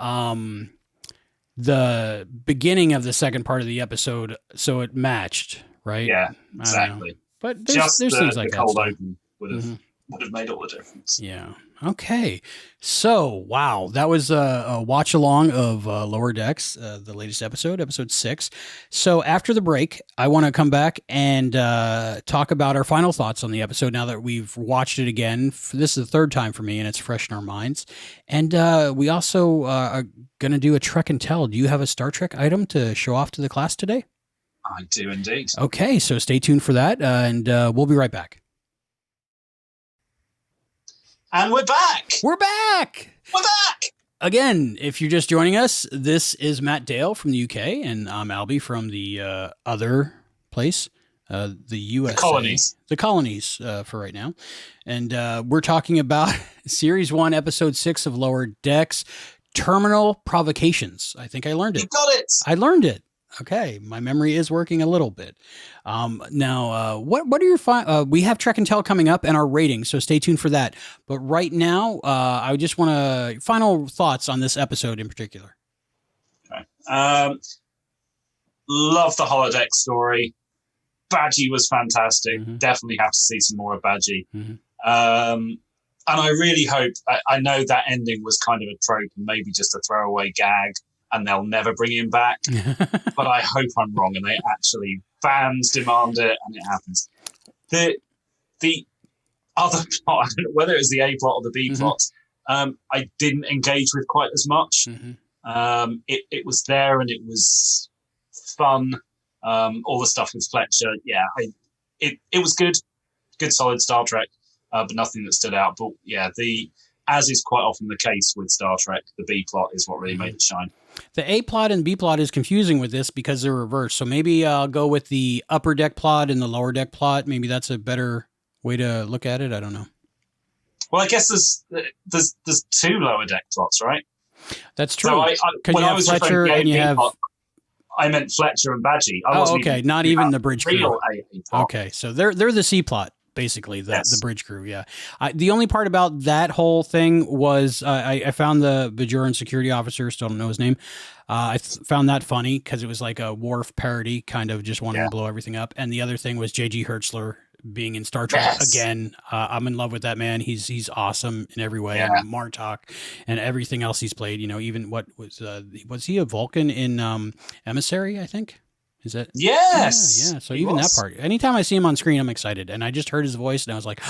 the beginning of the second part of the episode so it matched, right? Yeah, exactly. But there's things like the that. Cold open would have made all the difference. Yeah. Okay. So, wow, that was a watch along of Lower Decks, the latest episode 6. So after the break, I want to come back and talk about our final thoughts on the episode now that we've watched it again. This is the third time for me, and it's fresh in our minds. And we also are going to do a Trek and Tell. Do you have a Star Trek item to show off to the class today? I do indeed. Okay, so stay tuned for that, and we'll be right back. And we're back. We're back. We're back. Again, if you're just joining us, this is Matt Dale from the UK, and I'm Albie from the other place, the USA. The colonies for right now. And we're talking about Series 1, Episode 6 of Lower Decks, Terminal Provocations. I think I learned it. You got it. I learned it. Okay, my memory is working a little bit. Now, what are your we have Trek and Tell coming up and our ratings, so stay tuned for that. But right now, I just want to final thoughts on this episode in particular. Okay. Love the holodeck story. Badgie was fantastic. Mm-hmm. Definitely have to see some more of Badgie. Mm-hmm. And I really hope. I know that ending was kind of a trope and maybe just a throwaway gag, and they'll never bring him back. But I hope I'm wrong and they actually, fans demand it and it happens. The other plot, I don't know whether it was the A plot or the B plot, I didn't engage with quite as much. Mm-hmm. It was there and it was fun. All the stuff with Fletcher, yeah, it was good solid Star Trek. but nothing that stood out. But yeah, as is quite often the case with Star Trek, the B plot is what really made it shine. The A plot and B plot is confusing with this because they're reversed. So maybe I'll go with the upper deck plot and the lower deck plot. Maybe that's a better way to look at it. I don't know. Well, I guess there's 2 lower deck plots, right? That's true. So when you have Fletcher and you have... plot, I meant Fletcher and Badgie. Okay. Not even the bridge crew. A okay. So they're the C plot. Basically, the bridge crew, yeah. The only part about that whole thing was I found the Bajoran security officer, still don't know his name. I found that funny because it was like a Worf parody, kind of just wanting to blow everything up. And the other thing was J.G. Hertzler being in Star Trek again. I'm in love with that man. He's awesome in every way. And Martok and everything else he's played. You know, even what was he a Vulcan in Emissary? I think. Is that? Yes. Yeah. So even that part, anytime I see him on screen, I'm excited. And I just heard his voice and I was like,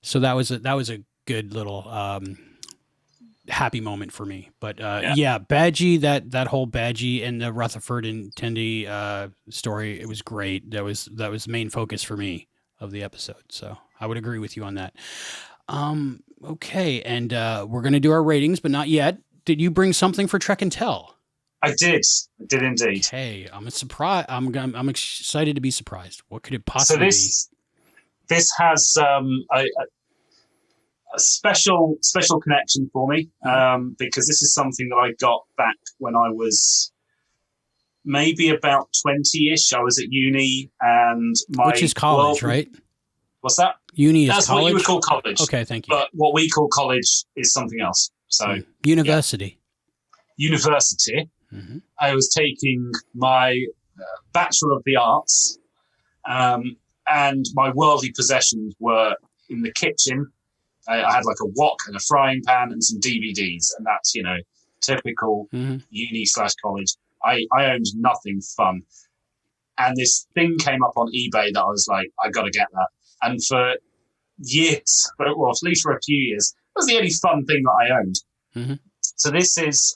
so that was a good little happy moment for me. But Badgie, that whole Badgie and the Rutherford and Tendi story, it was great. That was the main focus for me of the episode. So I would agree with you on that. Okay. And we're going to do our ratings, but not yet. Did you bring something for Trek and Tell? I did indeed. Hey, I'm surprised. I'm excited to be surprised. What could it possibly be? This has a special connection for me because this is something that I got back when I was maybe about 20-ish. I was at uni, and which is college, right? What's that? Uni is That's college? what you would call college. Okay, thank you. But what we call college is something else. So university. University. Mm-hmm. I was taking my Bachelor of the Arts, and my worldly possessions were in the kitchen. I had like a wok and a frying pan and some DVDs, and that's, typical uni/college. I owned nothing fun. And this thing came up on eBay that I was like, I got to get that. And for years, at least for a few years, it was the only fun thing that I owned. Mm-hmm. So this is...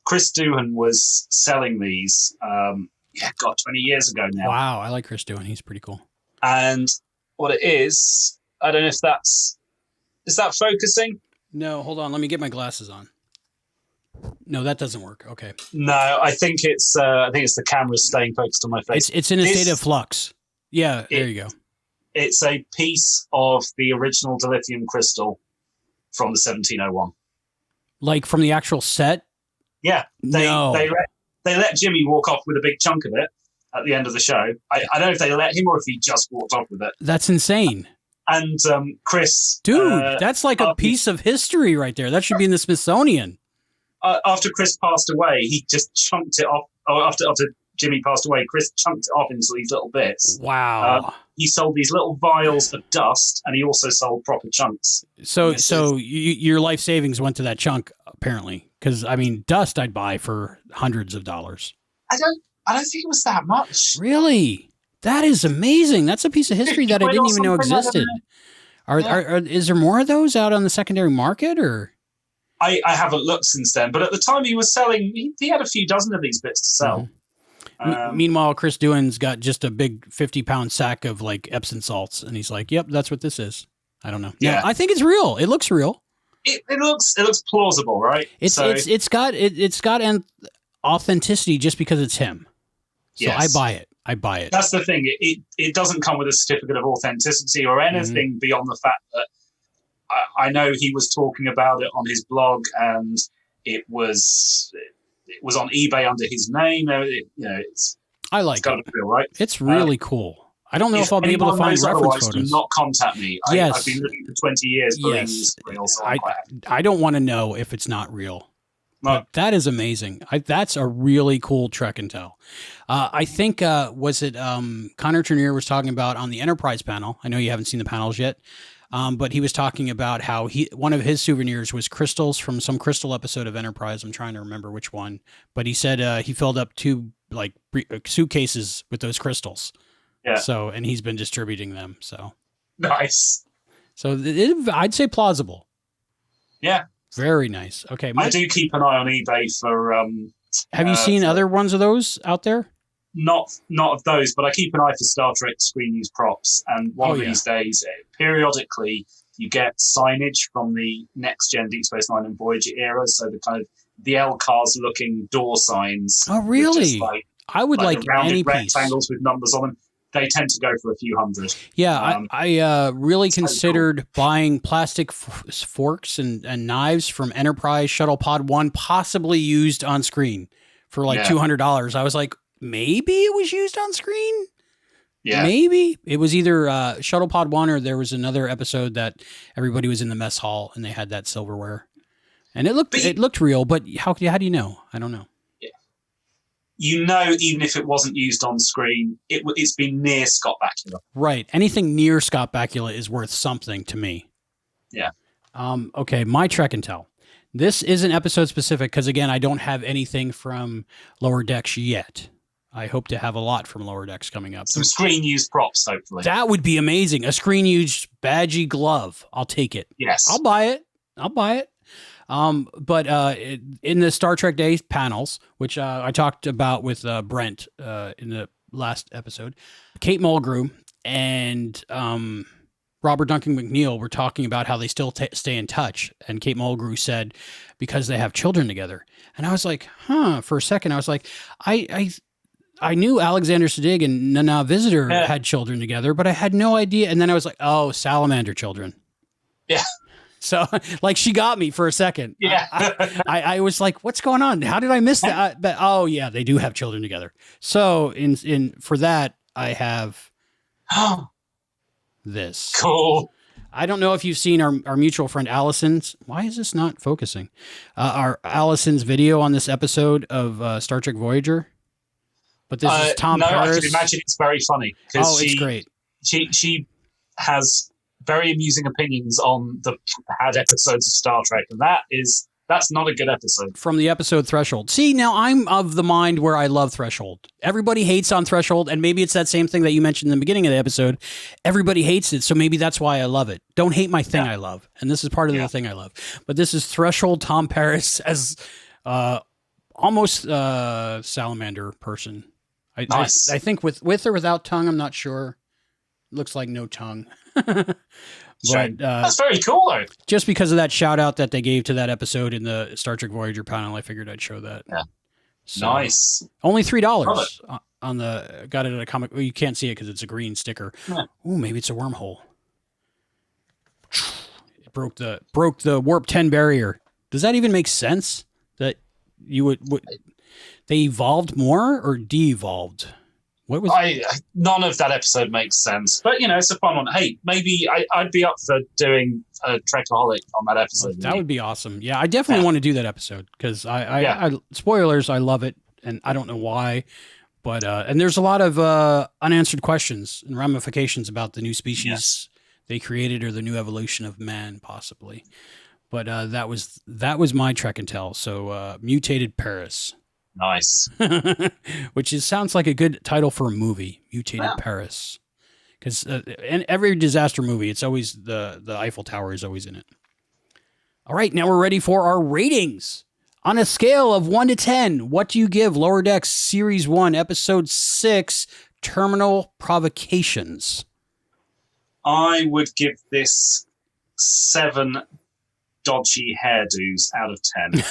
Chris Doohan was selling these, 20 years ago now. Wow, I like Chris Doohan. He's pretty cool. And what it is, I don't know if is that focusing? No, hold on. Let me get my glasses on. No, that doesn't work. Okay. No, I think it's the camera staying focused on my face. It's in a state of flux. Yeah, there you go. It's a piece of the original dilithium crystal from the 1701. Like from the actual set? Yeah, they let Jimmy walk off with a big chunk of it at the end of the show. I don't know if they let him or if he just walked off with it. That's insane. And Chris... Dude, that's like a piece of history right there. That should be in the Smithsonian. After Chris passed away, he just chunked it off. Oh, after Jimmy passed away, Chris chunked it off into these little bits. Wow. He sold these little vials of dust, and he also sold proper chunks. So your life savings went to that chunk, apparently. Because, I mean, dust I'd buy for hundreds of dollars. I don't think it was that much. Really? That is amazing. That's a piece of history that I didn't even know existed. Is there more of those out on the secondary market, or? I haven't looked since then, but at the time he was selling, he had a few dozen of these bits to sell. Mm-hmm. Meanwhile, Chris Doohan's got just a big 50-pound sack of like Epsom salts, and he's like, "Yep, that's what this is." I don't know. Yeah, no, I think it's real. It looks real. It looks plausible, right? It's got an authenticity just because it's him. So yes. I buy it. That's the thing. It doesn't come with a certificate of authenticity or anything beyond the fact that I know he was talking about it on his blog, and it was on eBay under his name. It's got to feel right. It's really cool. I don't know if I'll be able to find reference photos. Do not contact me. Yes. I've been looking for 20 years for these real, so I don't want to know if it's not real. No. But that is amazing. That's a really cool Trek and Tell. I think, was it Connor Trenier was talking about on the Enterprise panel. I know you haven't seen the panels yet, but he was talking about how one of his souvenirs was crystals from some crystal episode of Enterprise. I'm trying to remember which one. But he said he filled up 2 suitcases with those crystals. Yeah. So, and he's been distributing them. So nice. So I'd say plausible. Yeah. Very nice. Okay. I do keep an eye on eBay for. Have you seen other ones of those out there? not of those, but I keep an eye for Star Trek screen use props, and one of these days, periodically, you get signage from the next gen Deep Space Nine and Voyager era, so the kind of the L-cars looking door signs. Oh, really? I would like rounded any rectangles piece with numbers on them. They tend to go for a few hundred. Yeah, I really considered buying plastic forks and knives from Enterprise Shuttle Pod 1, possibly used on screen for like $200. I was like, maybe it was used on screen? Yeah. Maybe. It was either Shuttle Pod 1 or there was another episode that everybody was in the mess hall and they had that silverware. And it looked real, but how do you know? I don't know. You know, even if it wasn't used on screen, it's been near Scott Bakula. Right. Anything near Scott Bakula is worth something to me. Yeah. Okay, my Trek and Tell. This isn't episode specific because, again, I don't have anything from Lower Decks yet. I hope to have a lot from Lower Decks coming up. Some screen-used props, hopefully. That would be amazing. A screen-used badgy glove. I'll take it. Yes. I'll buy it. But in the Star Trek Day panels, which I talked about with Brent in the last episode, Kate Mulgrew and Robert Duncan McNeil were talking about how they still stay in touch. And Kate Mulgrew said, because they have children together. And I was like, for a second, I was like, I knew Alexander Siddig and Nana Visitor had children together, but I had no idea. And then I was like, oh, salamander children. Yeah. So, like, she got me for a second. Yeah. I was like, what's going on? How did I miss that? But, oh, yeah, they do have children together. So, for that, I have this. Cool. I don't know if you've seen our mutual friend Allison's. Why is this not focusing? Our Allison's video on this episode of Star Trek Voyager. But this is Tom Paris. I can imagine it's very funny. It's great. She has very amusing opinions on the bad episodes of Star Trek, and that's not a good episode. From the episode Threshold. See, now I'm of the mind where I love Threshold. Everybody hates on Threshold, and maybe it's that same thing that you mentioned in the beginning of the episode. Everybody hates it, so maybe that's why I love it. Don't hate my thing I love, and this is part of the thing I love. But this is Threshold Tom Paris as almost salamander person. Nice. I think with or without tongue, I'm not sure. Looks like no tongue. But that's very cool, though. Just because of that shout out that they gave to that episode in the Star Trek Voyager panel, I figured I'd show that. Yeah. So, nice. Only $3 on the. Got it at a comic. Well, you can't see it because it's a green sticker. Yeah. Ooh, maybe it's a wormhole. It broke the warp 10 barrier. Does that even make sense? That you would they evolved more or de-evolved? What was none of that episode makes sense, but it's a fun one. Hey, maybe I'd be up for doing a Trekaholic on that episode. That would be awesome. Yeah, I definitely want to do that episode because I spoilers. I love it, and I don't know why, but and there's a lot of unanswered questions and ramifications about the new species they created or the new evolution of man, possibly. But that was my Trek and Tell. So Mutated Paris. Nice. Which sounds like a good title for a movie, Mutated Paris. Because in every disaster movie, it's always the Eiffel Tower is always in it. All right, now we're ready for our ratings. On a scale of 1 to 10, what do you give Lower Decks Series 1, Episode 6, Terminal Provocations? I would give this 7 dodgy hairdos out of 10.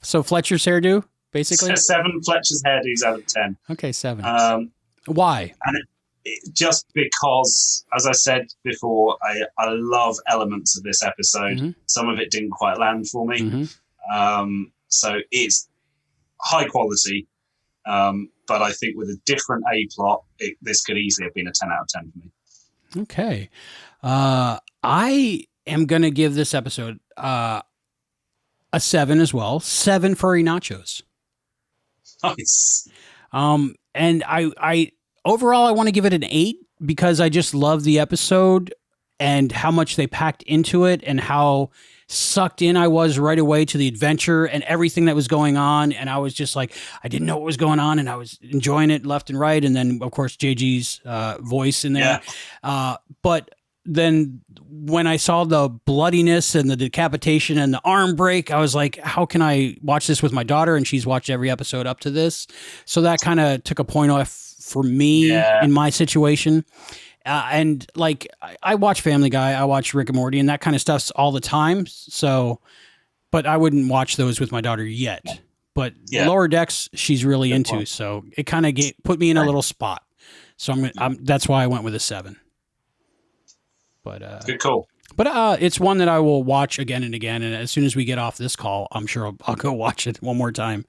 So Fletcher's hairdo, basically? 7 Fletcher's hairdos out of 10. Okay, 7. Why? And just because, as I said before, I love elements of this episode. Mm-hmm. Some of it didn't quite land for me. Mm-hmm. So it's high quality, but I think with a different A-plot, this could easily have been a 10 out of 10 for me. Okay. I am going to give this episode a 7 as well. 7 furry nachos. Nice. And I overall, I want to give it an 8 because I just love the episode and how much they packed into it and how sucked in I was right away to the adventure and everything that was going on. And I was just like, I didn't know what was going on and I was enjoying it left and right. And then, of course, JG's voice in there. Yeah. But then when I saw the bloodiness and the decapitation and the arm break, I was like, how can I watch this with my daughter? And she's watched every episode up to this. So that kind of took a point off for me in my situation. And like, I watch Family Guy, I watch Rick and Morty and that kind of stuff all the time. So, but I wouldn't watch those with my daughter yet. But Lower Decks, she's really into. So it kind of put me in a little spot. So that's why I went with a 7. But good call. But it's one that I will watch again and again. And as soon as we get off this call, I'm sure I'll go watch it one more time.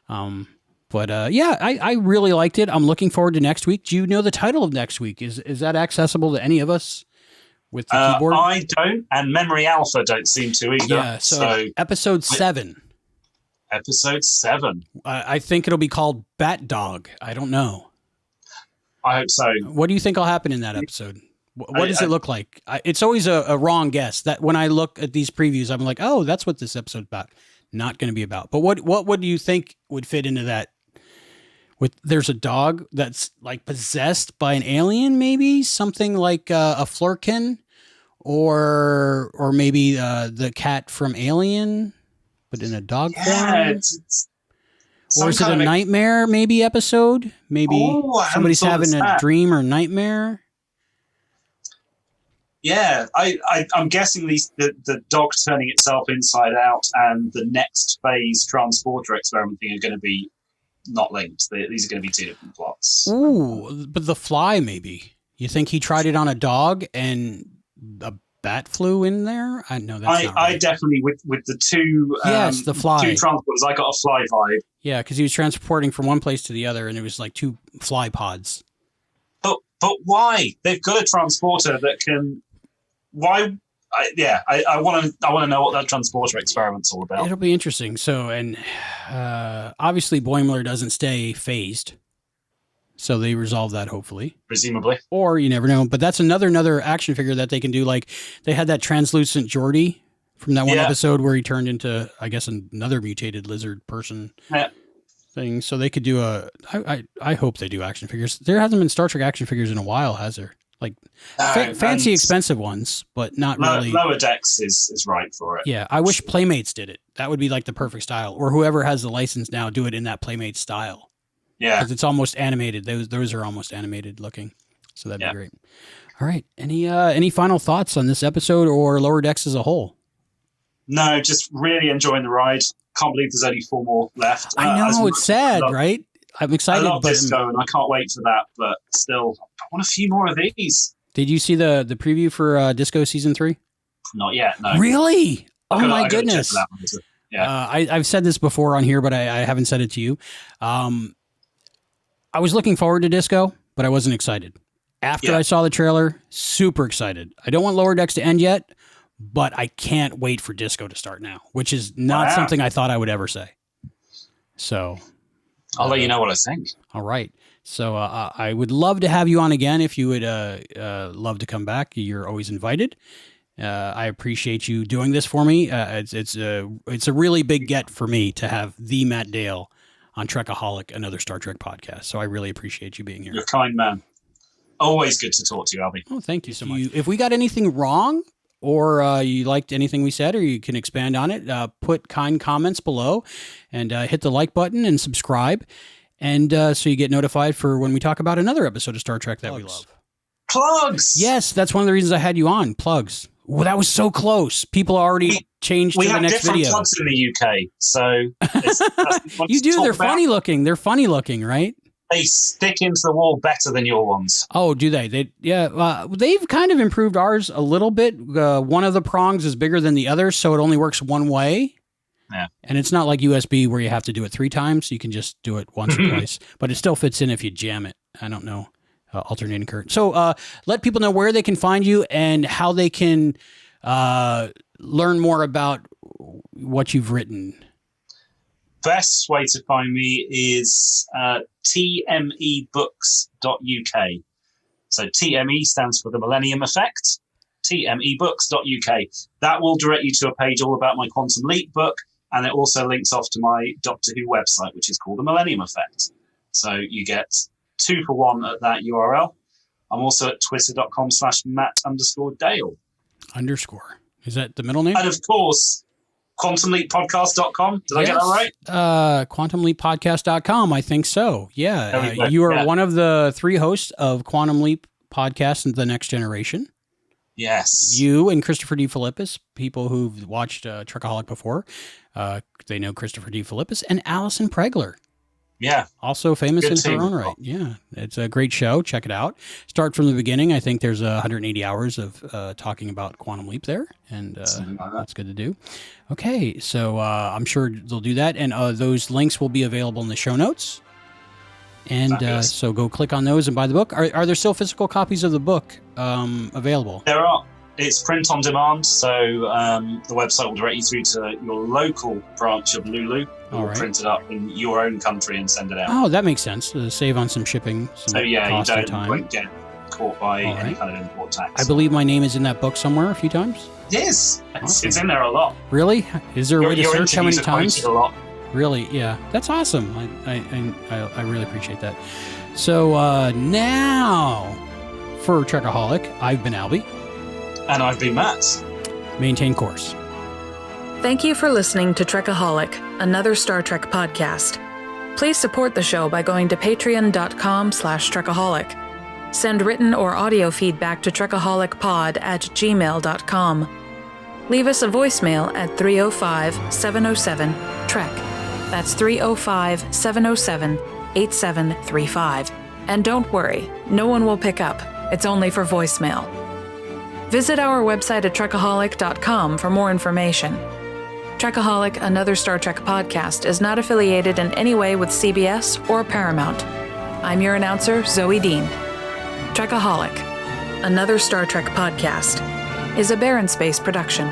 I really liked it. I'm looking forward to next week. Do you know the title of next week? Is that accessible to any of us with the keyboard? I don't, and Memory Alpha don't seem to either. Yeah, so episode 7. Episode 7. I think it'll be called Bat Dog. I don't know. I hope so. What do you think will happen in that episode? What does it look like? It's always a wrong guess. That when I look at these previews, I'm like, oh, that's what this episode's about. Not going to be about. But what do you think would fit into that? There's a dog that's like possessed by an alien, maybe something like a Flurkin, or maybe the cat from Alien, but in a dog form. Or is it a nightmare maybe episode? Maybe somebody's having a dream or nightmare. Yeah, I'm guessing the dog turning itself inside out and the next phase transporter experiment thing are going to be not linked. These are going to be 2 different plots. Ooh, but the fly maybe. You think he tried it on a dog and a bat flew in there? I know that's not right. I definitely with the 2 the fly 2 transporters. I got a fly vibe. Yeah, because he was transporting from one place to the other, and it was like 2 fly pods. But why? They've got a transporter that can. Why? I want to know what that transporter experiment's all about. It'll be interesting. So, and obviously Boimler doesn't stay phased, so they resolve that hopefully, presumably. Or you never know. But that's another action figure that they can do. Like they had that translucent Geordie from that one episode where he turned into, I guess, another mutated lizard person thing. So they could do I hope they do action figures. There hasn't been Star Trek action figures in a while, has there? Like fancy, expensive ones, but not really. Lower Decks is right for it. Yeah, I wish Playmates did it. That would be like the perfect style. Or whoever has the license now, do it in that Playmates style. Yeah, because it's almost animated. Those are almost animated looking, so that'd be great. All right, any final thoughts on this episode or Lower Decks as a whole? No, just really enjoying the ride. Can't believe there's only 4 more left. I know it's sad, right? I'm excited. I love Disco, and I can't wait for that. But still, I want a few more of these. Did you see the preview for Disco season 3? Not yet. No. Really? Oh my goodness! Yeah. I've said this before on here, but I haven't said it to you. I was looking forward to Disco, but I wasn't excited. After I saw the trailer, super excited. I don't want Lower Decks to end yet, but I can't wait for Disco to start now, which is not something I thought I would ever say. So I'll let you know what I think. All right. So I would love to have you on again if you would love to come back. You're always invited. I appreciate you doing this for me. It's a really big get for me to have the Matt Dale on Trekaholic, another Star Trek podcast. So I really appreciate you being here. You're a kind man. Always good to talk to you, Albie. Oh, thank you so much. If we got anything wrong or you liked anything we said or you can expand on it, put kind comments below and hit the like button and subscribe. And so you get notified for when we talk about another episode of Star Trek that we love. Plugs! Yes, that's one of the reasons I had you on. Plugs. Well, that was so close. People already changed to the next video. We have different plugs in the UK, so... You do. They're funny looking. They're funny looking, right? They stick into the wall better than your ones. Oh, do they? They've kind of improved ours a little bit. One of the prongs is bigger than the other, so it only works one way. Yeah. And it's not like USB where you have to do it 3 times. You can just do it once or twice, but it still fits in if you jam it. I don't know. Alternating current. So let people know where they can find you and how they can learn more about what you've written. Best way to find me is tmebooks.uk. So TME stands for the Millennium Effect. tmebooks.uk. That will direct you to a page all about my Quantum Leap book, and it also links off to my Doctor Who website, which is called the Millennium Effect. So you get 2 for 1 at that URL. I'm also at twitter.com/Matt_Dale. Underscore. Is that the middle name? And of course, quantumleappodcast.com. Did I get that right? Quantumleappodcast.com. I think so. Yeah. You are one of the 3 hosts of Quantum Leap Podcast and The Next Generation. Yes. You and Christopher D. Philippus, people who've watched Trekaholic before, they know Christopher D. Philippus, and Allison Pregler. Yeah. Also famous in team. her own right. Yeah. It's a great show. Check it out. Start from the beginning. I think there's 180 hours of talking about Quantum Leap there, and that's good to do. Okay. So I'm sure they'll do that. And those links will be available in the show notes. And so go click on those and buy the book. Are there still physical copies of the book available? There are. It's print on demand, so the website will direct you through to your local branch of Lulu, who will print it up in your own country and send it out. Oh, that makes sense. Save on some shipping, so yeah, you won't get caught by any kind of import tax. I believe my name is in that book somewhere a few times. It is. It's in there a lot. Really? Is there a way to search how many times? A lot. Really? Yeah. That's awesome. I really appreciate that. So now for Trekaholic, I've been Albie. And I've been Matt. Maintain course. Thank you for listening to Trekaholic, another Star Trek podcast. Please support the show by going to patreon.com/Trekaholic. Send written or audio feedback to trecaholicpod@gmail.com. Leave us a voicemail at 305-707-TREK. That's 305-707-8735. And don't worry, no one will pick up. It's only for voicemail. Visit our website at Trekaholic.com for more information. Trekaholic, another Star Trek podcast, is not affiliated in any way with CBS or Paramount. I'm your announcer, Zoe Dean. Trekaholic, another Star Trek podcast, is a Barren Space production.